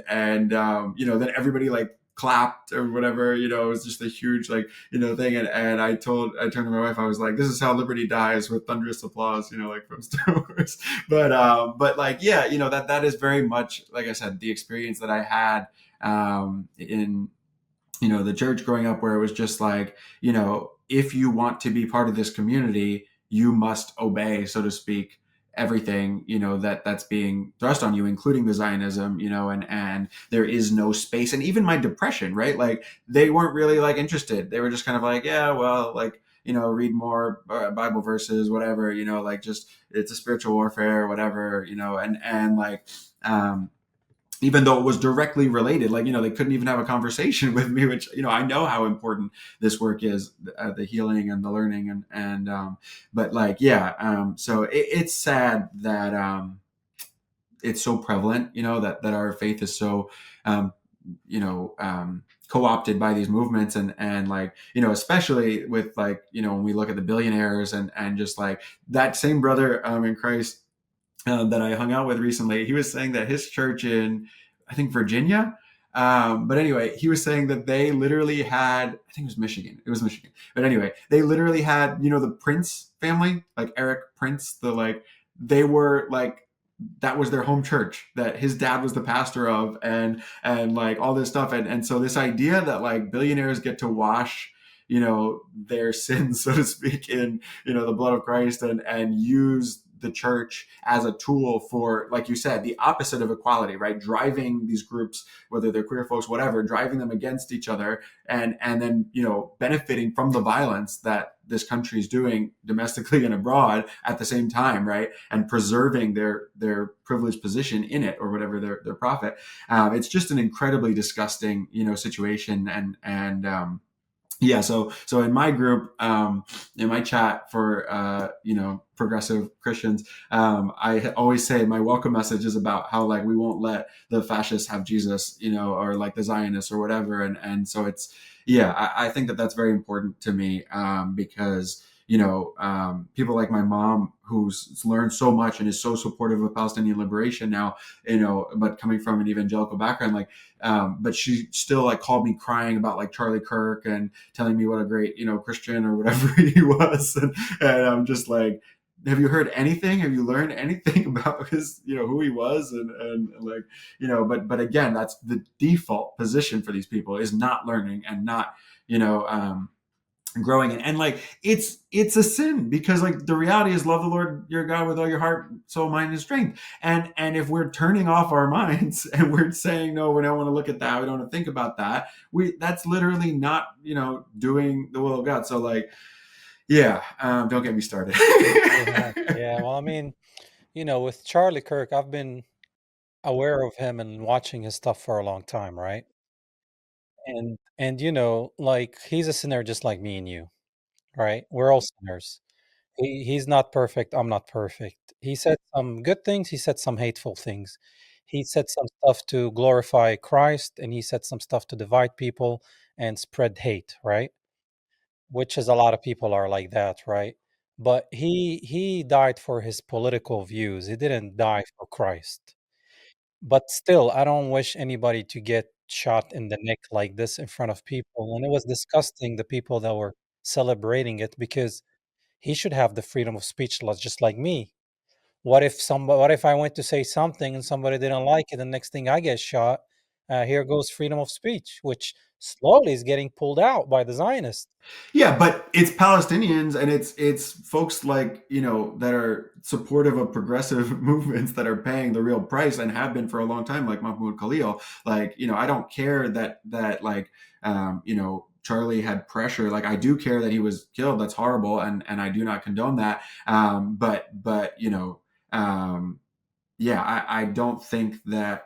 then everybody like clapped or whatever. It was just a huge like thing. And I turned to my wife. I was like, "This is how liberty dies, with thunderous applause," like from Star Wars. But like, yeah, that is very much, like I said, the experience that I had in the church growing up, where it was just like, if you want to be part of this community, you must obey, so to speak, everything, that's being thrust on you, including the Zionism, and there is no space. And even my depression, right? Like they weren't really like interested. They were just kind of like, yeah, well, like, read more Bible verses, whatever, like just, it's a spiritual warfare, whatever, and like, even though it was directly related, like, they couldn't even have a conversation with me, which, I know how important this work is, the healing and the learning and but like, yeah. So it's sad that it's so prevalent, that our faith is so, co-opted by these movements and like, especially with like, when we look at the billionaires and just like that same brother in Christ that I hung out with recently, he was saying that his church in, I think, Virginia. But anyway, he was saying that they literally had, I think it was Michigan. It was Michigan. But anyway, they literally had, the Prince family, like Eric Prince, they were like, that was their home church that his dad was the pastor of, and like all this stuff. And so this idea that like billionaires get to wash, their sins, so to speak, in, the blood of Christ and use the church as a tool for, like you said, the opposite of equality, right? Driving these groups, whether they're queer folks, whatever, driving them against each other, and then, benefiting from the violence that this country is doing domestically and abroad at the same time, right? And preserving their privileged position in it, or whatever their profit. It's just an incredibly disgusting, situation, and yeah, so in my group, in my chat for progressive Christians, I always say my welcome message is about how like we won't let the fascists have Jesus, or like the Zionists or whatever, and so it's, yeah, I think that's very important to me, because people like my mom, who's learned so much and is so supportive of Palestinian liberation now, but coming from an evangelical background, like, but she still like called me crying about like Charlie Kirk and telling me what a great, Christian or whatever he was. And I'm just like, have you heard anything? Have you learned anything about his, who he was, and like, but again, that's the default position for these people, is not learning and not, you know, growing. And like, it's a sin, because like the reality is, love the Lord your God with all your heart, soul, mind, and strength. And if we're turning off our minds and we're saying, no, we don't want to look at that, we don't want to think about that, that's literally not, doing the will of God. So like, yeah, don't get me started. Yeah. Well, I mean, with Charlie Kirk, I've been aware of him and watching his stuff for a long time, right? And like, he's a sinner just like me and you, right? We're all sinners. He's not perfect. I'm not perfect. He said some good things. He said some hateful things. He said some stuff to glorify Christ, and he said some stuff to divide people and spread hate, right? Which is, a lot of people are like that, right? But he died for his political views. He didn't die for Christ. But still, I don't wish anybody to get shot in the neck like this in front of people. And it was disgusting, the people that were celebrating it, because he should have the freedom of speech, just like me. What if I went to say something and somebody didn't like it, and next thing I get shot? Here goes freedom of speech, which slowly is getting pulled out by the Zionists. Yeah, but it's Palestinians, and it's folks like, that are supportive of progressive movements that are paying the real price, and have been for a long time, like Mahmoud Khalil. Like, I don't care that like, Charlie had pressure. Like, I do care that he was killed. That's horrible, and I do not condone that. But yeah, I don't think that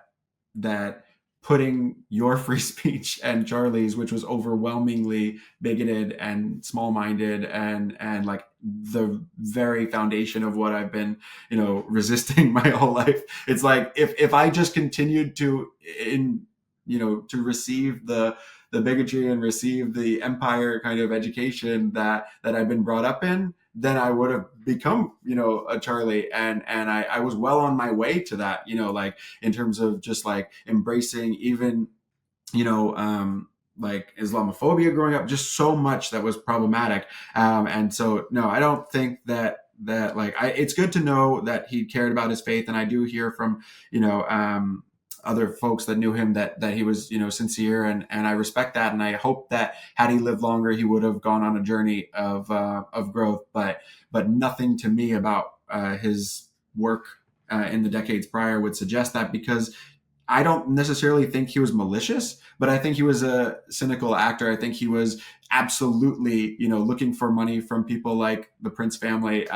putting your free speech and Charlie's, which was overwhelmingly bigoted and small-minded, and like the very foundation of what I've been, resisting my whole life. It's like, if I just continued to receive the bigotry and receive the empire kind of education that I've been brought up in, then I would have become, a Charlie. And I was well on my way to that, like, in terms of just like embracing even, like Islamophobia growing up, just so much that was problematic. And so, no, I don't think that like, it's good to know that he cared about his faith. And I do hear from, other folks that knew him that he was, sincere, and I respect that. And I hope that had he lived longer, he would have gone on a journey of growth. But nothing to me about his work in the decades prior would suggest that, because I don't necessarily think he was malicious, but I think he was a cynical actor. I think he was absolutely, looking for money from people like the Prince family,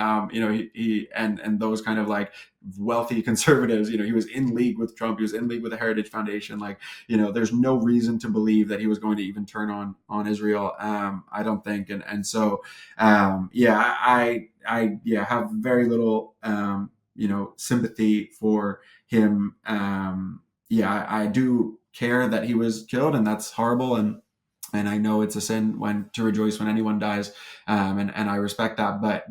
he and those kind of like wealthy conservatives. He was in league with Trump. He was in league with the Heritage Foundation. Like, there's no reason to believe that he was going to even turn on Israel. I don't think. And so, yeah, I have very little, sympathy for him. Yeah, I do care that he was killed, and that's horrible. And I know it's a sin to rejoice when anyone dies. And I respect that. But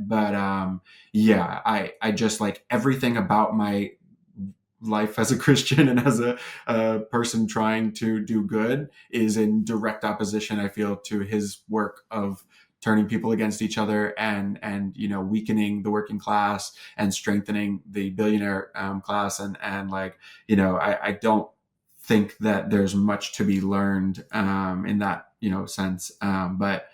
yeah, I just, like, everything about my life as a Christian and as a person trying to do good is in direct opposition, I feel, to his work of turning people against each other, and weakening the working class and strengthening the billionaire class. And like, I don't think that there's much to be learned in that sense. But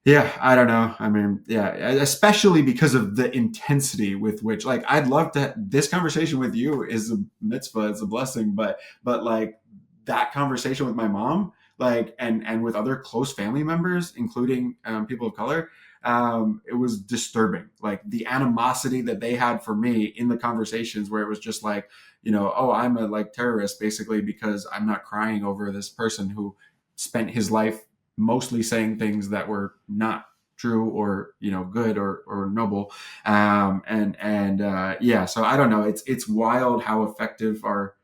yeah, I don't know. I mean, yeah, especially because of the intensity with which, like, I'd love to. This conversation with you is a mitzvah, it's a blessing, but like, that conversation with my mom, like, and with other close family members, including people of color, it was disturbing. Like, the animosity that they had for me in the conversations, where it was just like, oh, I'm a, like, terrorist, basically, because I'm not crying over this person who spent his life mostly saying things that were not true, or good, or noble. Yeah, so I don't know, it's wild how effective our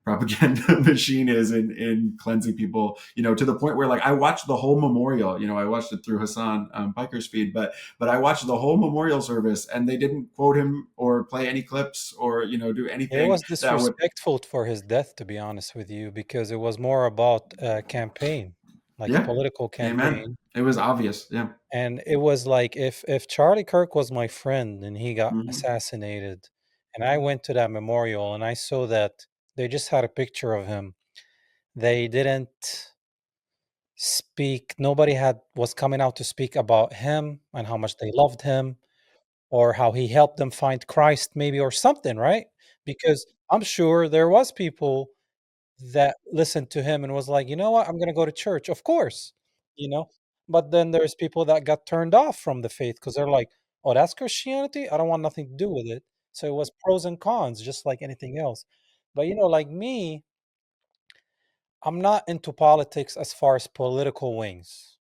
propaganda machine is in cleansing people, to the point where, like, I watched the whole memorial. I watched it through Hassan Piker's feed, but I watched the whole memorial service, and they didn't quote him or play any clips, or do It anything was that would. disrespectful for his death, to be honest with you, because it was more about campaign. like a Yeah. political Amen. campaign. It was obvious. Yeah. And it was like if Charlie Kirk was my friend and he got Hmm. assassinated, and I went to that memorial and I saw that they just had a picture of him. They didn't speak, nobody had was coming out to speak about him and how much they loved him or how he helped them find Christ maybe or something, right? Because I'm sure there was people that listened to him and was like, "You know what? I'm gonna go to church." Of course, you know? But then there's people that got turned off from the faith because 'cause they're like, "Oh, that's Christianity? I don't want nothing to do with it." So it was pros and cons just like anything else. But, like me, I'm not into politics as far as political wings.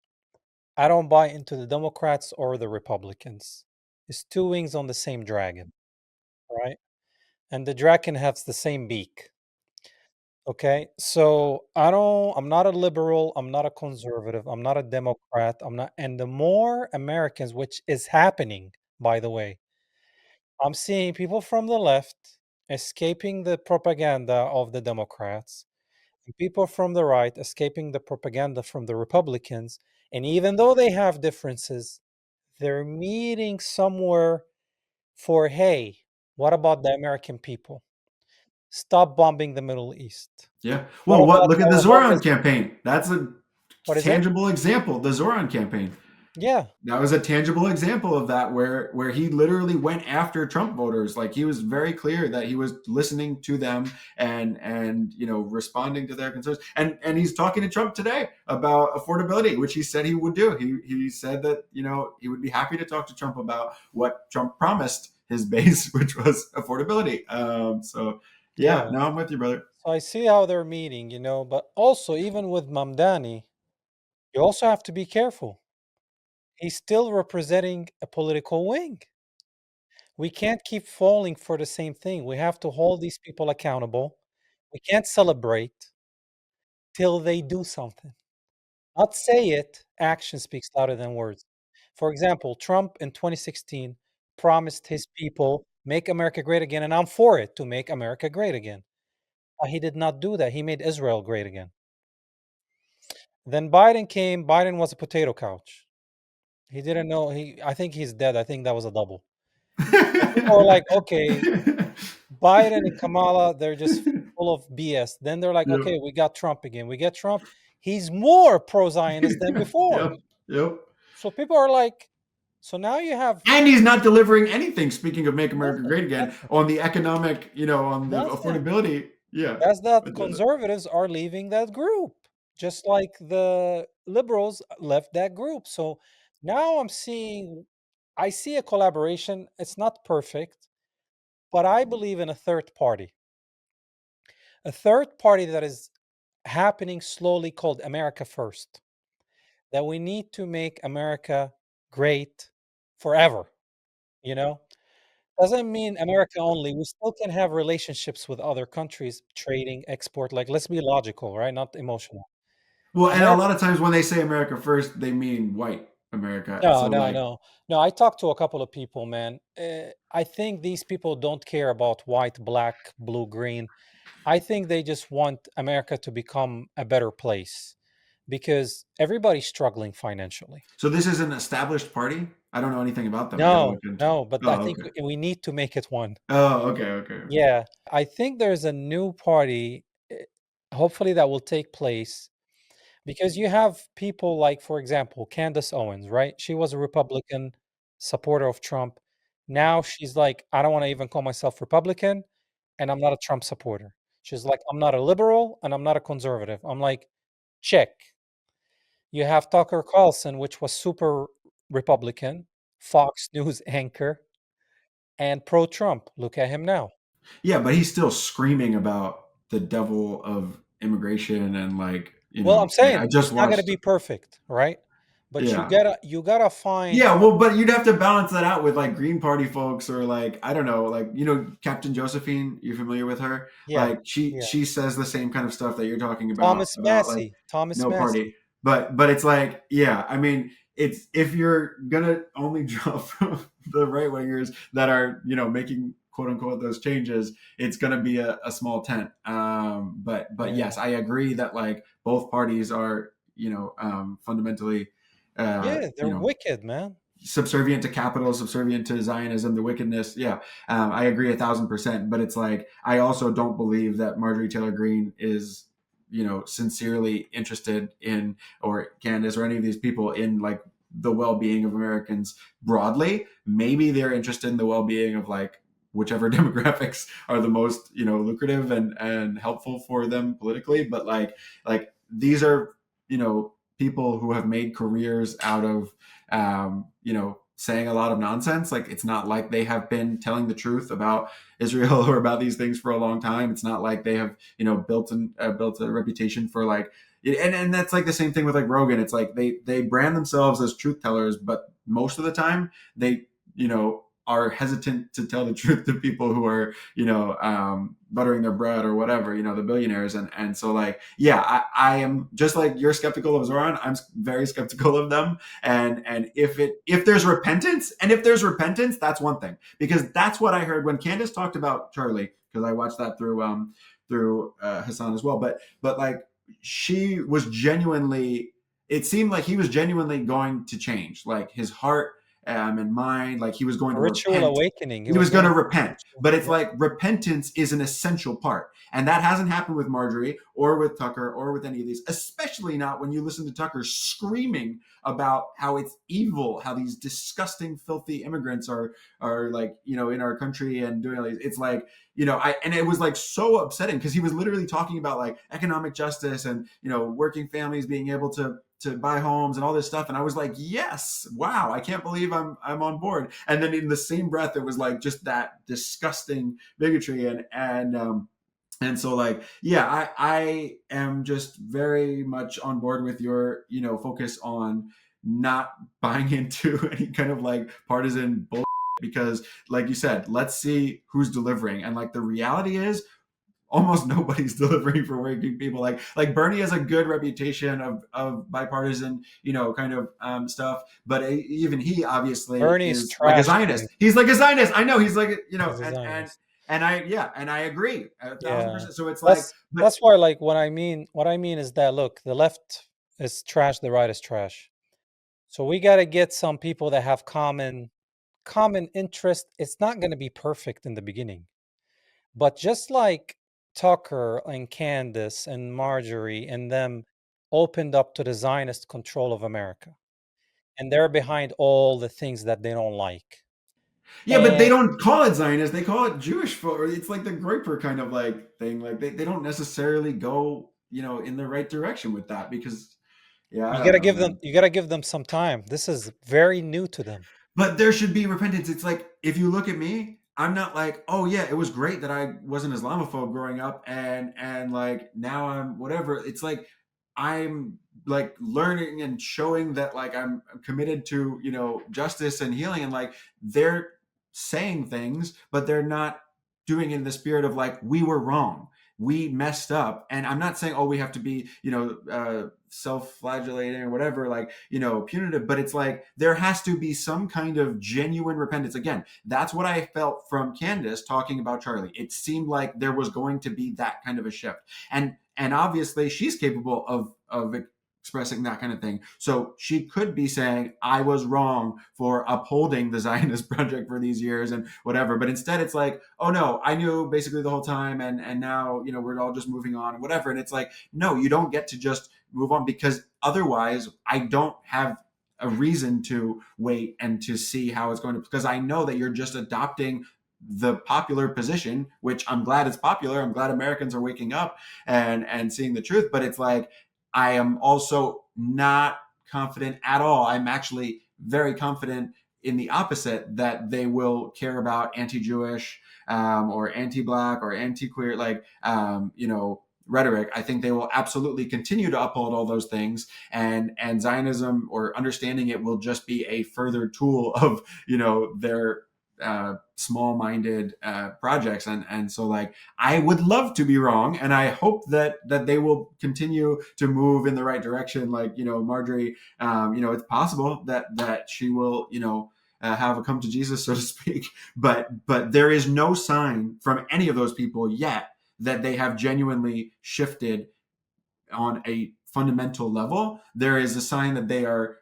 I don't buy into the Democrats or the Republicans. It's two wings on the same dragon, right? And the dragon has the same beak. Okay. So I'm not a liberal. I'm not a conservative. I'm not a Democrat. And the more Americans, which is happening, by the way, I'm seeing people from the left escaping the propaganda of the Democrats and people from the right escaping the propaganda from the Republicans. And even though they have differences, they're meeting somewhere for, hey, what about the American people? Stop bombing the Middle East. Yeah. What Well, what? about Look at the our Zoran homeless? campaign. That's a What is it? tangible example. The Zoran campaign. Yeah, That was a tangible example of that, where he literally went after Trump voters. Like, he was very clear that he was listening to them and responding to their concerns. And he's talking to Trump today about affordability, which he said he would do. He said that he would be happy to talk to Trump about what Trump promised his base, which was affordability. So yeah, yeah. no, I'm with you, brother. So I see how they're meeting, but also even with Mamdani, you also have to be careful. He's still representing a political wing. We can't keep falling for the same thing. We have to hold these people accountable. We can't celebrate till they do something. Not say it, action speaks louder than words. For example, Trump in 2016 promised his people, make America great again, and I'm for it to make America great again. He did not do that. He made Israel great again. Then Biden came. Biden was a potato couch. He didn't know. I think he's dead. I think that was a double. So people are like, okay, Biden and Kamala, they're just full of BS. Then they're like, Yep. okay, we got Trump again. We get Trump. He's more pro-Zionist than before. Yep. Yep. So people are like, so now you have And he's not delivering anything. Speaking of Make America nothing, Great Again, nothing, on the economic, on the nothing. affordability, yeah, That's that agenda. conservatives are leaving that group, just like the liberals left that group. So now I see a collaboration. It's not perfect, but I believe in a third party that is happening slowly called America First, that we need to make America great forever, you know? Doesn't mean America only. We still can have relationships with other countries, trading, export. Like, let's be logical, right? Not emotional. Well, and a America. lot of times when they say America first, they mean white America. No, So no, like, no, no. I talked to a couple of people, man. I think these people don't care about white, black, blue, green. I think they just want America to become a better place because everybody's struggling financially. so this is an established party. I don't know anything about them. I got to No, look into. no, but I Oh, think okay. we need to make it one. Oh, okay, okay, okay. Yeah, I think there's a new party, hopefully that will take place because you have people like, for example, Candace Owens, right? She was a Republican supporter of Trump. Now she's like, I don't want to even call myself Republican, and I'm not a Trump supporter. She's like, I'm not a liberal and I'm not a conservative. I'm like, check. You have Tucker Carlson, which was super Republican, Fox News anchor, and pro Trump. Look at him now. Yeah, but he's still screaming about the devil of immigration and like, Well, I'm like, saying I just it's not going to watched. be perfect, right? But you Yeah. gotta you gotta find. Yeah, well, but you'd have to balance that out with like Green Party folks or like, I don't know, like, Captain Josephine. You familiar with her? Yeah, Like, she yeah. she says the same kind of stuff that you're talking about like Thomas no Massey. party. But it's like, yeah, I mean, it's if you're gonna only draw from the right wingers that are making quote unquote those changes, it's gonna be a small tent. But Yeah, yes, I agree that like both parties are fundamentally, Yeah, they're wicked, man. subservient to capital, subservient to Zionism, the wickedness. Yeah, I agree 1,000%. But it's like I also don't believe that Marjorie Taylor Greene is, sincerely interested in, or Candace or any of these people in like the well-being of Americans broadly. Maybe they're interested in the well-being of like whichever demographics are the most lucrative and helpful for them politically. But like these are people who have made careers out of saying a lot of nonsense. Like it's not like they have been telling the truth about Israel or about these things for a long time. It's not like they have built a reputation for like, and that's like the same thing with like Rogan. It's like they brand themselves as truth tellers, but most of the time they are hesitant to tell the truth to people who are buttering their bread or whatever, the billionaires. And so like, yeah, I am just like you're skeptical of Zoran. I'm very skeptical of them. And if there's repentance, that's one thing, because that's what I heard when Candace talked about Charlie, because I watched that through Hassan as well. But like she was genuinely, it seemed like he was genuinely going to change, like his heart and mind, like he was going A to ritual repent. awakening. He was going to repent. Ritual, But it's yeah. like repentance is an essential part. And that hasn't happened with Marjorie or with Tucker or with any of these, especially not when you listen to Tucker screaming about how it's evil, how these disgusting, filthy immigrants are like, in our country and doing all these. It's like, and it was like so upsetting because he was literally talking about like economic justice and, working families being able to buy homes and all this stuff. And I was like, yes, wow, I can't believe I'm on board. And then in the same breath, it was like just that disgusting bigotry. And so like, yeah, I am just very much on board with your, focus on not buying into any kind of like partisan bullshit, because like you said, let's see who's delivering. And like the reality is almost nobody's delivering for working people. Like Bernie has a good reputation of bipartisan, kind of stuff. But even he obviously Bernie's is like a trash Zionist. can. He's like a Zionist. I know he's like, He's a Zionist. and I agree 1,000%. So it's like, That's why, like, what I mean is that look, the left is trash, the right is trash. So we got to get some people that have common interest. It's not going to be perfect in the beginning, but just like Tucker and Candace and Marjorie and them opened up to the Zionist control of America, and they're behind all the things that they don't like. yeah, but they don't call it Zionist. They call it Jewish. It's like the Groyper kind of like thing. Like they don't necessarily go, in the right direction with that, because yeah, I You don't gotta know, give them. man. You gotta give them some time. This is very new to them. But there should be repentance. It's like, if you look at me, I'm not like, oh yeah, it was great that I wasn't Islamophobe growing up, and like now I'm whatever. It's like I'm like learning and showing that like I'm committed to justice and healing, and like they're saying things, but they're not doing it in the spirit of like, we were wrong, we messed up. And I'm not saying, oh, we have to be self-flagellating or whatever, like punitive, but it's like there has to be some kind of genuine repentance. Again, that's what I felt from Candace talking about Charlie. It seemed like there was going to be that kind of a shift, and obviously she's capable of expressing that kind of thing. So she could be saying, I was wrong for upholding the Zionist project for these years and whatever. But instead it's like, oh no, I knew basically the whole time, and now we're all just moving on and whatever. And it's like, no, you don't get to just move on, because otherwise I don't have a reason to wait and to see how it's going to, because I know that you're just adopting the popular position, which I'm glad it's popular. I'm glad Americans are waking up and seeing the truth. But it's like, I am also not confident at all. I'm actually very confident in the opposite, that they will care about anti-Jewish or anti-Black or anti-queer, like, rhetoric. I think they will absolutely continue to uphold all those things, and Zionism, or understanding it, will just be a further tool of their small-minded projects. And so like, I would love to be wrong, and I hope that they will continue to move in the right direction. Like Marjorie, it's possible that she will have a come to Jesus, so to speak. But there is no sign from any of those people yet that they have genuinely shifted on a fundamental level, there is a sign that they are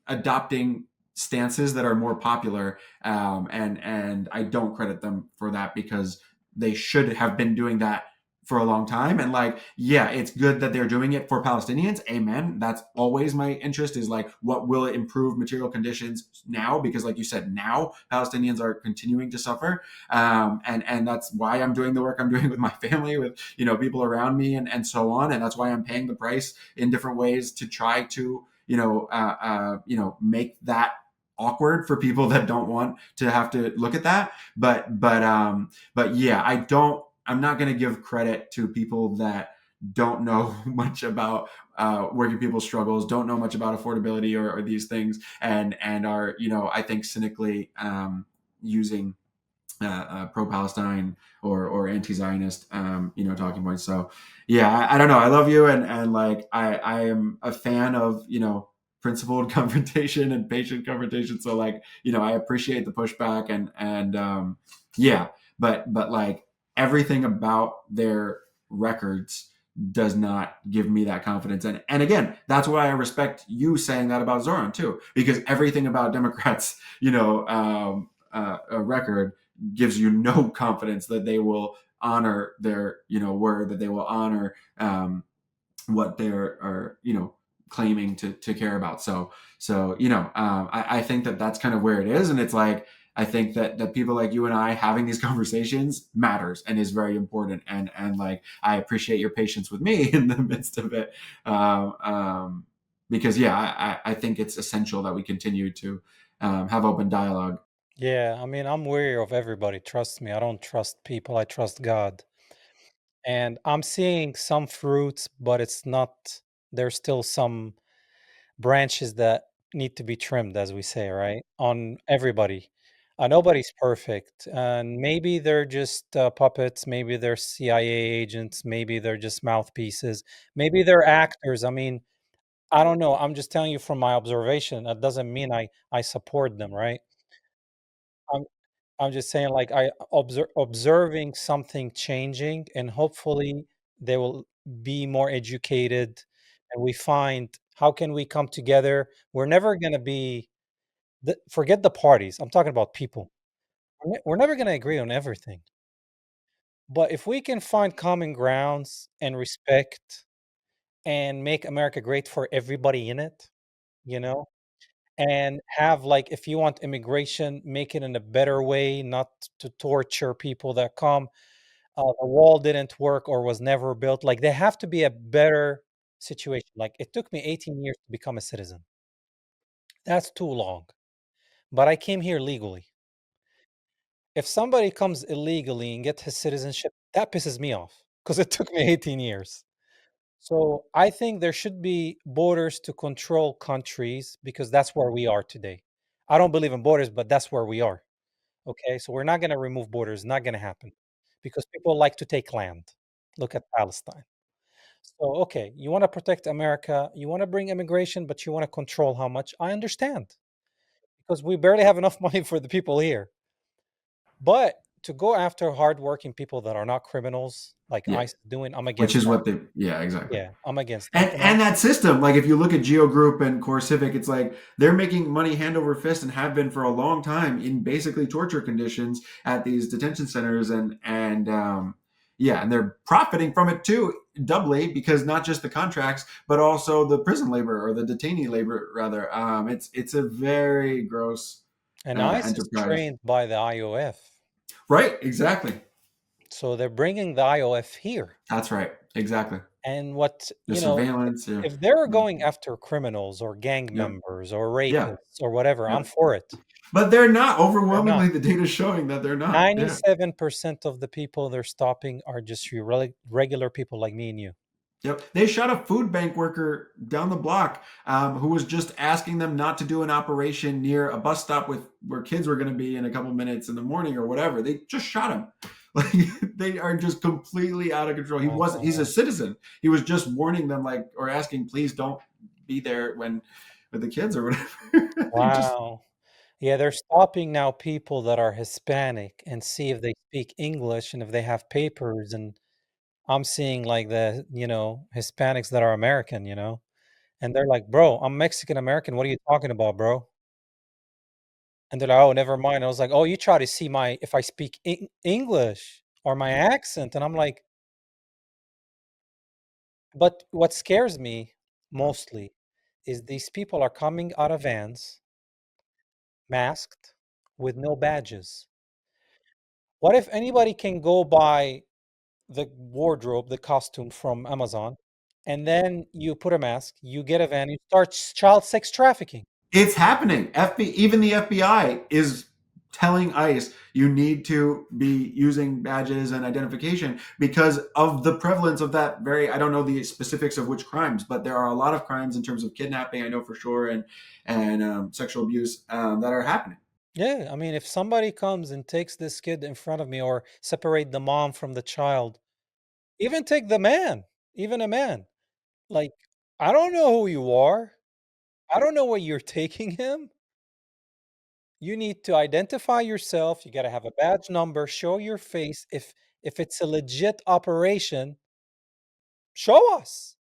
adopting stances that are more popular, and I don't credit them for that, because they should have been doing that for a long time. And like, yeah, it's good that they're doing it for Palestinians. Amen. That's always my interest, is like, what will improve material conditions now? Because like you said, now Palestinians are continuing to suffer. And that's why I'm doing the work I'm doing with my family, with, people around me, and so on. And that's why I'm paying the price in different ways to try to, make that awkward for people that don't want to have to look at that. But yeah, I'm not going to give credit to people that don't know much about working people's struggles, don't know much about affordability, or these things, and are, I think, cynically using pro-Palestine or anti-Zionist, talking points. So yeah, I don't know. I love you, and like, I am a fan of, principled confrontation and patient confrontation. So like, I appreciate the pushback, and yeah, but like, everything about their records does not give me that confidence. And again, that's why I respect you saying that about Zoran too, because everything about Democrats, a record gives you no confidence that they will honor their, word, that they will honor what they're are, claiming to care about. So I think that that's kind of where it is. And it's like, I think that people like you and I having these conversations matters and is very important. And like, I appreciate your patience with me in the midst of it. Because yeah, I think it's essential that we continue to have open dialogue. Yeah, I mean, I'm wary of everybody. Trust me, I don't trust people. I trust God. And I'm seeing some fruits, but it's not, there's still some branches that need to be trimmed, as we say, right? On everybody. Nobody's perfect. And maybe they're just puppets. Maybe they're CIA agents. Maybe they're just mouthpieces. Maybe they're actors. I mean, I don't know. I'm just telling you from my observation. That doesn't mean I support them, right? I'm I'm just saying, like, I observing something changing, and hopefully they will be more educated, and we find how can we come together. We're never gonna be forget the parties. I'm talking about people. We're never gonna agree on everything. But if we can find common grounds and respect and make America great for everybody in it, you know, and have, like, if you want immigration, make it in a better way, not to torture people that come. The wall didn't work or was never built. Like, there have to be a better situation. Like, it took me 18 years to become a citizen. That's too long. But I came here legally. If somebody comes illegally and gets his citizenship, that pisses me off because it took me 18 years. So I think there should be borders to control countries because that's where we are today. I don't believe in borders, but that's where we are. Okay, so we're not going to remove borders, not going to happen because people like to take land. Look at Palestine. So, okay, you want to protect America, you want to bring immigration, but you want to control how much. I understand because we barely have enough money for the people here. But to go after hardworking people that are not criminals, like Yeah. ICE is doing, I'm Which against is that. what yeah, exactly. Yeah, I'm against that. And that system, like, if you look at Geo Group and Core Civic, it's like they're making money hand over fist and have been for a long time in basically torture conditions at these detention centers, and yeah, and they're profiting from it too, doubly, because not just the contracts but also the prison labor, or the detainee labor rather. It's a very gross And ICE is enterprise. trained by the IOF. Right, exactly. So they're bringing the IOF here. That's right, exactly. And what, The surveillance, yeah. if they're Yeah. going after criminals or gang Yep. members or Yeah. rapists or whatever, I'm Yep. for it. But they're not. They're not. Overwhelmingly, the data's showing that they're not. Yeah. 97% of the people they're stopping are just your regular people like me and you. Yep. They shot a food bank worker down the block, who was just asking them not to do an operation near a bus stop where kids were going to be in a couple minutes in the morning or whatever. They just shot him. Like, they are just completely out of control. He's a citizen. He was just warning them, like, or asking, please don't be there with the kids or whatever. Wow. Yeah, they're stopping now people that are Hispanic and see if they speak English and if they have papers. And I'm seeing like the, Hispanics that are American, and they're like, "Bro, I'm Mexican American. What are you talking about, bro?" And they're like, "Oh, never mind." I was like, "Oh, you try to see my if I speak English or my accent." And I'm like, but what scares me mostly is these people are coming out of vans, masked, with no badges. What if anybody can go buy the wardrobe, the costume from Amazon, and then you put a mask, you get a van, you start child sex trafficking? It's happening. Even the FBI is telling ICE you need to be using badges and identification because of the prevalence of that very, I don't know the specifics of which crimes, but there are a lot of crimes in terms of kidnapping, I know for sure, and sexual abuse that are happening. Yeah, I mean, if somebody comes and takes this kid in front of me or separate the mom from the child, even take the man, even a man, like, I don't know who you are. I don't know where you're taking him. You need to identify yourself. You got to have a badge number, show your face. If it's a legit operation, show us.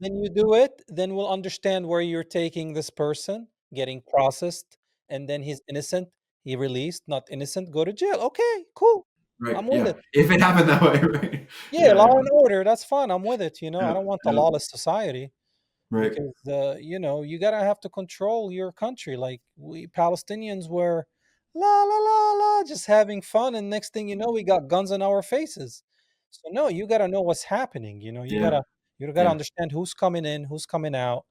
Then you do it, then we'll understand where you're taking this person, getting processed, and then he's innocent, he released, not innocent, go to jail. Okay, cool. Right. I'm with Yeah. it. If it happened that way, right? Yeah, Yeah. law and order, that's fine. I'm with it. I Yeah. don't want a Yeah. lawless society. Right. Because you gotta have to control your country. Like we Palestinians were la la la la just having fun, and next thing you know, we got guns in our faces. So no, you gotta know what's happening. You Yeah. gotta Yeah. understand who's coming in, who's coming out.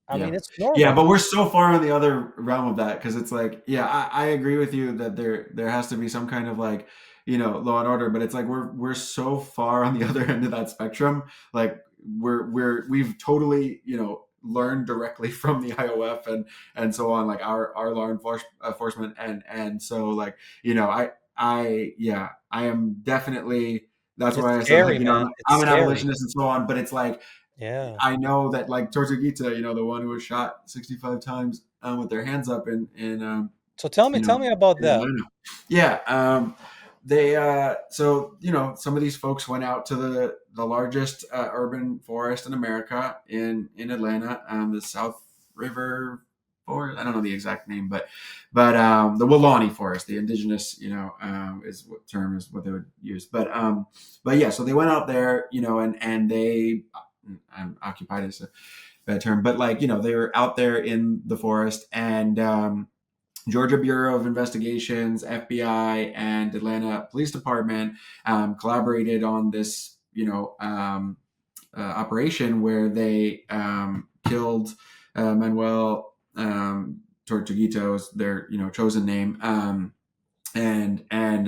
I Yeah. mean, it's Yeah, normal. but we're so far on the other realm of that because it's like, yeah, I agree with you that there has to be some kind of like, law and order, but it's like we're so far on the other end of that spectrum. Like we've totally, learned directly from the IOF and so on, like our enforcement and so like, I am definitely that's It's why I said like, scary, man. It's I'm an scary. abolitionist and so on, but it's like Yeah. I know that like Tortuguita, the one who was shot 65 times with their hands up So tell me, you know, tell me about in that. Atlanta. Yeah. They so some of these folks went out to the largest urban forest in America in Atlanta, the South River Forest. I don't know the exact name, but the Welaunee Forest, the indigenous, is what term is what they would use. But yeah, so they went out there, and they occupied is a bad term, but like they were out there in the forest, and Georgia Bureau of Investigations, FBI, and Atlanta Police Department collaborated on this, operation where they killed Manuel Tortuguito's their chosen name, and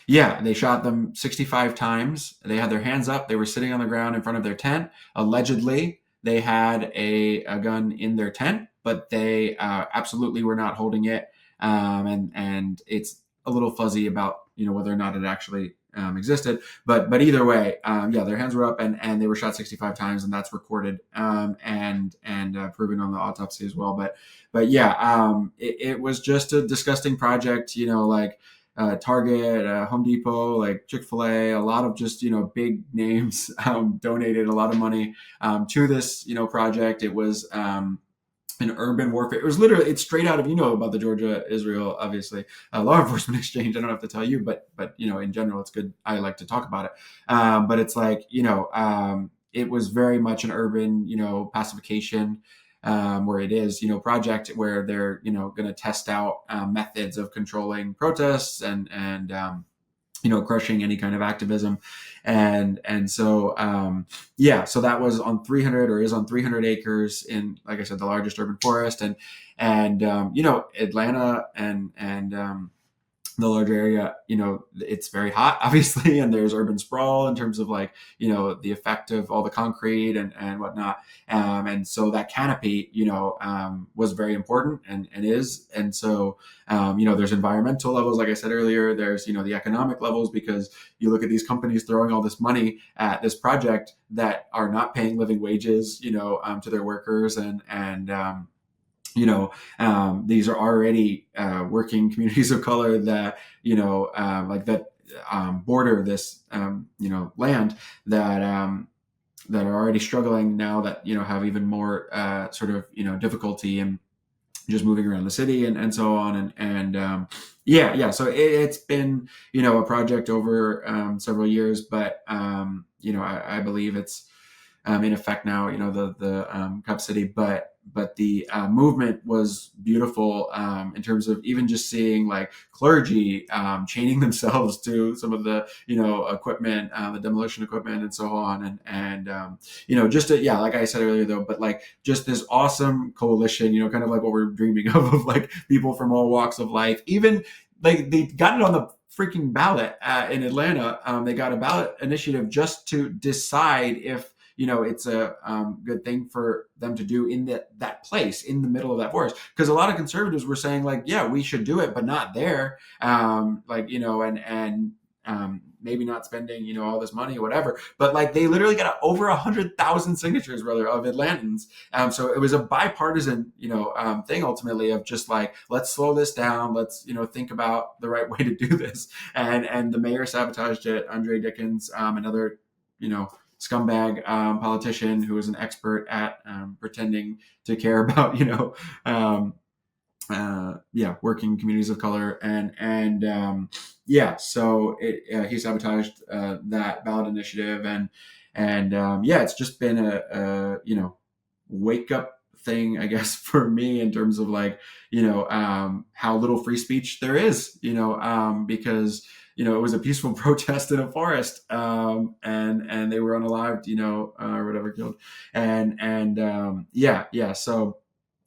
yeah, they shot them 65 times. They had their hands up. They were sitting on the ground in front of their tent. Allegedly, they had a gun in their tent, but they absolutely were not holding it. And it's a little fuzzy about whether or not it actually existed. But either way, yeah, their hands were up and they were shot 65 times, and that's recorded and proven on the autopsy as well. But yeah, it was just a disgusting project. Like Target, Home Depot, like Chick-fil-A, a lot of just, big names donated a lot of money to this, project. It was an urban warfare. It was literally, it's straight out of, about the Georgia Israel, obviously, law enforcement exchange. I don't have to tell you, but, in general, it's good. I like to talk about it. But it's like, it was very much an urban, pacification where it is, project where they're, going to test out methods of controlling protests and crushing any kind of activism, and so so that was on 300 or is on 300 acres in, like I said, the largest urban forest, and Atlanta and the larger area, it's very hot, obviously, and there's urban sprawl in terms of like, the effect of all the concrete and whatnot. And so that canopy, was very important and is. And so, there's environmental levels, like I said earlier, there's, the economic levels, because you look at these companies throwing all this money at this project that are not paying living wages, to their workers and these are already working communities of color that like that border this land that are already struggling now, that have even more sort of difficulty in just moving around the city and so on, and so it's been a project over several years, but I believe it's in effect now, the Cup City, but the movement was beautiful in terms of even just seeing like clergy chaining themselves to some of the equipment, the demolition equipment, and so on, and just like I said earlier though, but like just this awesome coalition, kind of like what we're dreaming of like people from all walks of life. Even like they got it on the freaking ballot in Atlanta. They got a ballot initiative just to decide if it's a good thing for them to do in that place in the middle of that forest. Because a lot of conservatives were saying like, yeah, we should do it, but not there. Maybe not spending, all this money or whatever. But like they literally got over 100,000 signatures, brother, of Atlantans. So it was a bipartisan, thing ultimately of just like, let's slow this down. Let's, think about the right way to do this. And the mayor sabotaged it. Andre Dickens, another, scumbag politician who is an expert at pretending to care about working communities of color, and so he sabotaged that ballot initiative, and it's just been a wake up thing, I guess, for me in terms of like how little free speech there is, because it was a peaceful protest in a forest, and they were unalived, or whatever, killed, so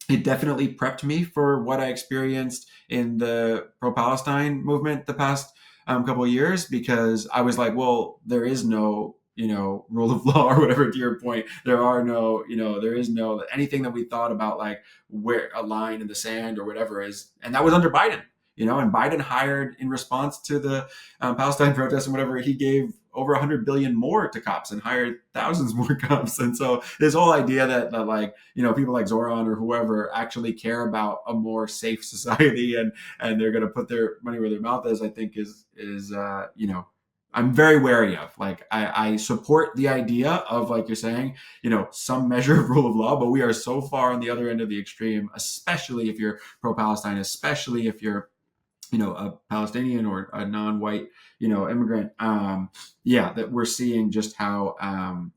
it definitely prepped me for what I experienced in the pro-Palestine movement the past couple of years, because I was like, well, there is no rule of law or whatever. To your point, there is no anything that we thought about like where a line in the sand or whatever is, and that was under Biden. And Biden hired, in response to the Palestine protests and whatever, he gave over 100 billion more to cops and hired thousands more cops. And so this whole idea that like, people like Zoran or whoever actually care about a more safe society and they're going to put their money where their mouth is, I think is I'm very wary of. Like, I support the idea of, like you're saying, some measure of rule of law, but we are so far on the other end of the extreme, especially if you're pro-Palestine, especially if you're a Palestinian or a non-white, immigrant, that we're seeing just how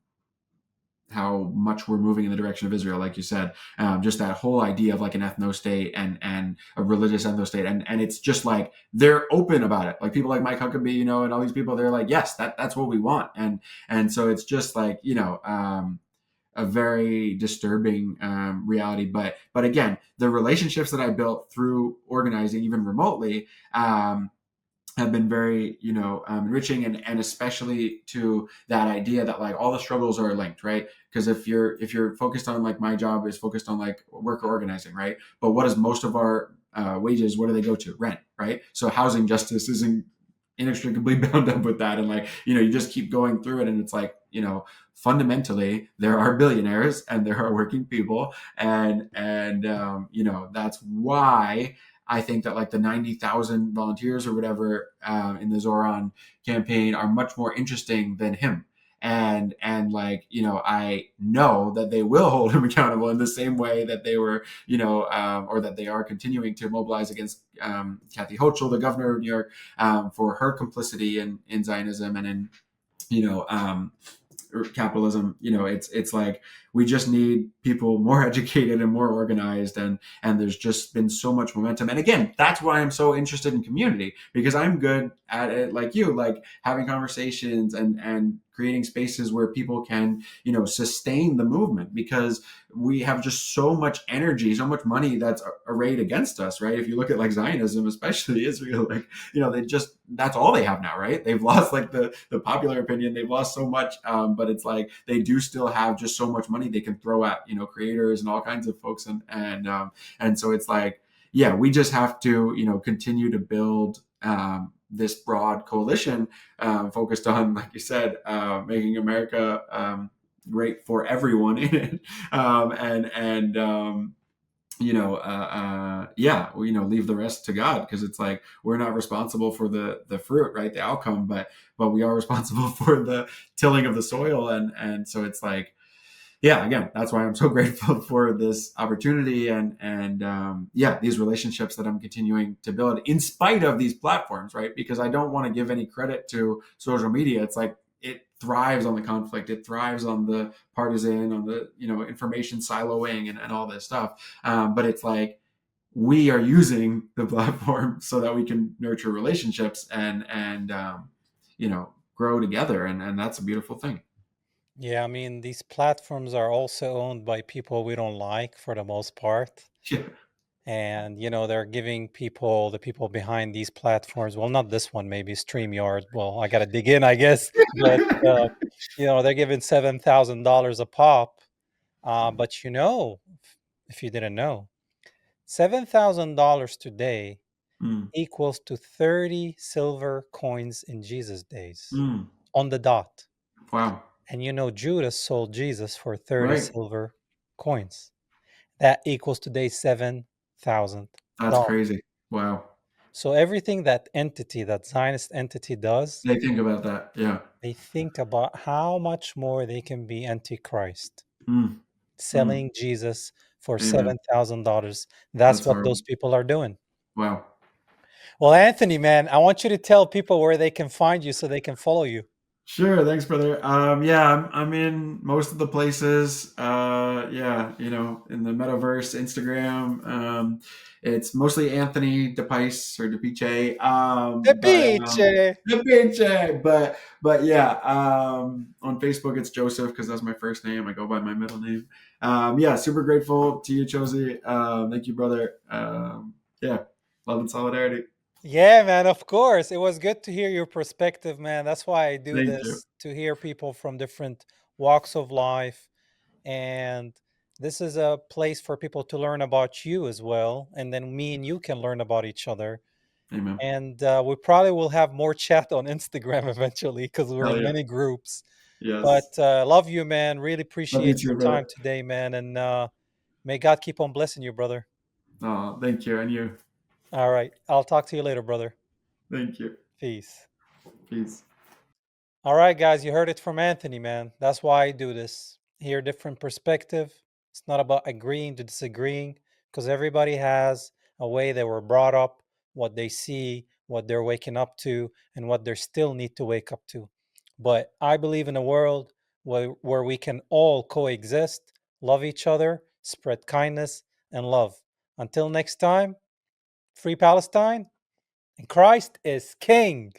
much we're moving in the direction of Israel, like you said, just that whole idea of like an ethno-state and a religious ethno-state. And it's just like, they're open about it. Like people like Mike Huckabee, and all these people, they're like, yes, that's what we want. And so it's just like, a very disturbing reality. But again, the relationships that I built through organizing, even remotely, have been very, enriching, and especially to that idea that like all the struggles are linked, right? Because if you're focused on, like, my job is focused on like worker organizing, right? But what is most of our wages? Where do they go to? Rent, right? So housing justice isn't inextricably bound up with that, and like you just keep going through it, and it's like fundamentally there are billionaires and there are working people, and that's why I think that like the 90,000 volunteers or whatever in the Zoran campaign are much more interesting than him. And like, I know that they will hold him accountable in the same way that they were, or that they are continuing to mobilize against Kathy Hochul, the governor of New York, for her complicity in Zionism and in, capitalism. It's like, we just need people more educated and more organized, and there's just been so much momentum. And again, that's why I'm so interested in community, because I'm good at it, like you, like having conversations and creating spaces where people can sustain the movement, because we have just so much energy, so much money that's arrayed against us, right? If you look at like Zionism, especially Israel, like they just, that's all they have now, right? They've lost like the popular opinion, they've lost so much, but it's like they do still have just so much money they can throw at creators and all kinds of folks, and so it's like, yeah, we just have to continue to build this broad coalition focused on, like you said, making America great for everyone in it, leave the rest to God, because it's like we're not responsible for the fruit, right? The outcome, but we are responsible for the tilling of the soil, and so it's like, yeah, again, that's why I'm so grateful for this opportunity, and these relationships that I'm continuing to build in spite of these platforms, right? Because I don't want to give any credit to social media. It's like it thrives on the conflict, it thrives on the partisan, on the information siloing and all this stuff. But it's like we are using the platform so that we can nurture relationships and grow together, and that's a beautiful thing. Yeah, I mean, these platforms are also owned by people we don't like for the most part. Yeah. And, they're giving the people behind these platforms, well, not this one, maybe StreamYard. Well, I got to dig in, I guess. But, they're giving $7,000 a pop. But, if you didn't know, $7,000 today Mm, equals to 30 silver coins in Jesus' days mm, on the dot. wow. And Judas sold Jesus for 30 Right. silver coins. That equals today That's $7,000. crazy. Wow. So everything that Zionist entity does, They think about that. Yeah. they think about how much more they can be antichrist, Mm, mm, selling Jesus for amen. $7,000. That's That's what horrible. those people are doing. Wow. Well, Anthony, man, I want you to tell people where they can find you so they can follow you. Sure. Thanks, brother. Yeah, I'm in most of the places. In the metaverse, Instagram. It's mostly Anthony DePice or DePice. Depiche! DePice. But yeah, on Facebook it's Joseph, because that's my first name. I go by my middle name. Yeah, super grateful to you, Josie. Thank you, brother. Yeah, love and solidarity. Yeah, man, of course. It was good to hear your perspective, man. That's why I do Thank you. this, to hear people from different walks of life. And this is a place for people to learn about you as well. And then me and you can learn about each other. Amen. And we probably will have more chat on Instagram eventually because we're Hell in yeah. many groups. But Yes. love you, man. Really Love you appreciate too, your time brother. today, man. And may God keep on blessing you, brother. Oh, thank you. And you. All right. I'll talk to you later, brother. Thank you. Peace. Peace. All right, guys, you heard it from Anthony, man. That's why I do this. Hear different perspective. It's not about agreeing to disagreeing, because everybody has a way they were brought up, what they see, what they're waking up to, and what they still need to wake up to. But I believe in a world where we can all coexist, love each other, spread kindness and love. Until next time, free Palestine, and Christ is King.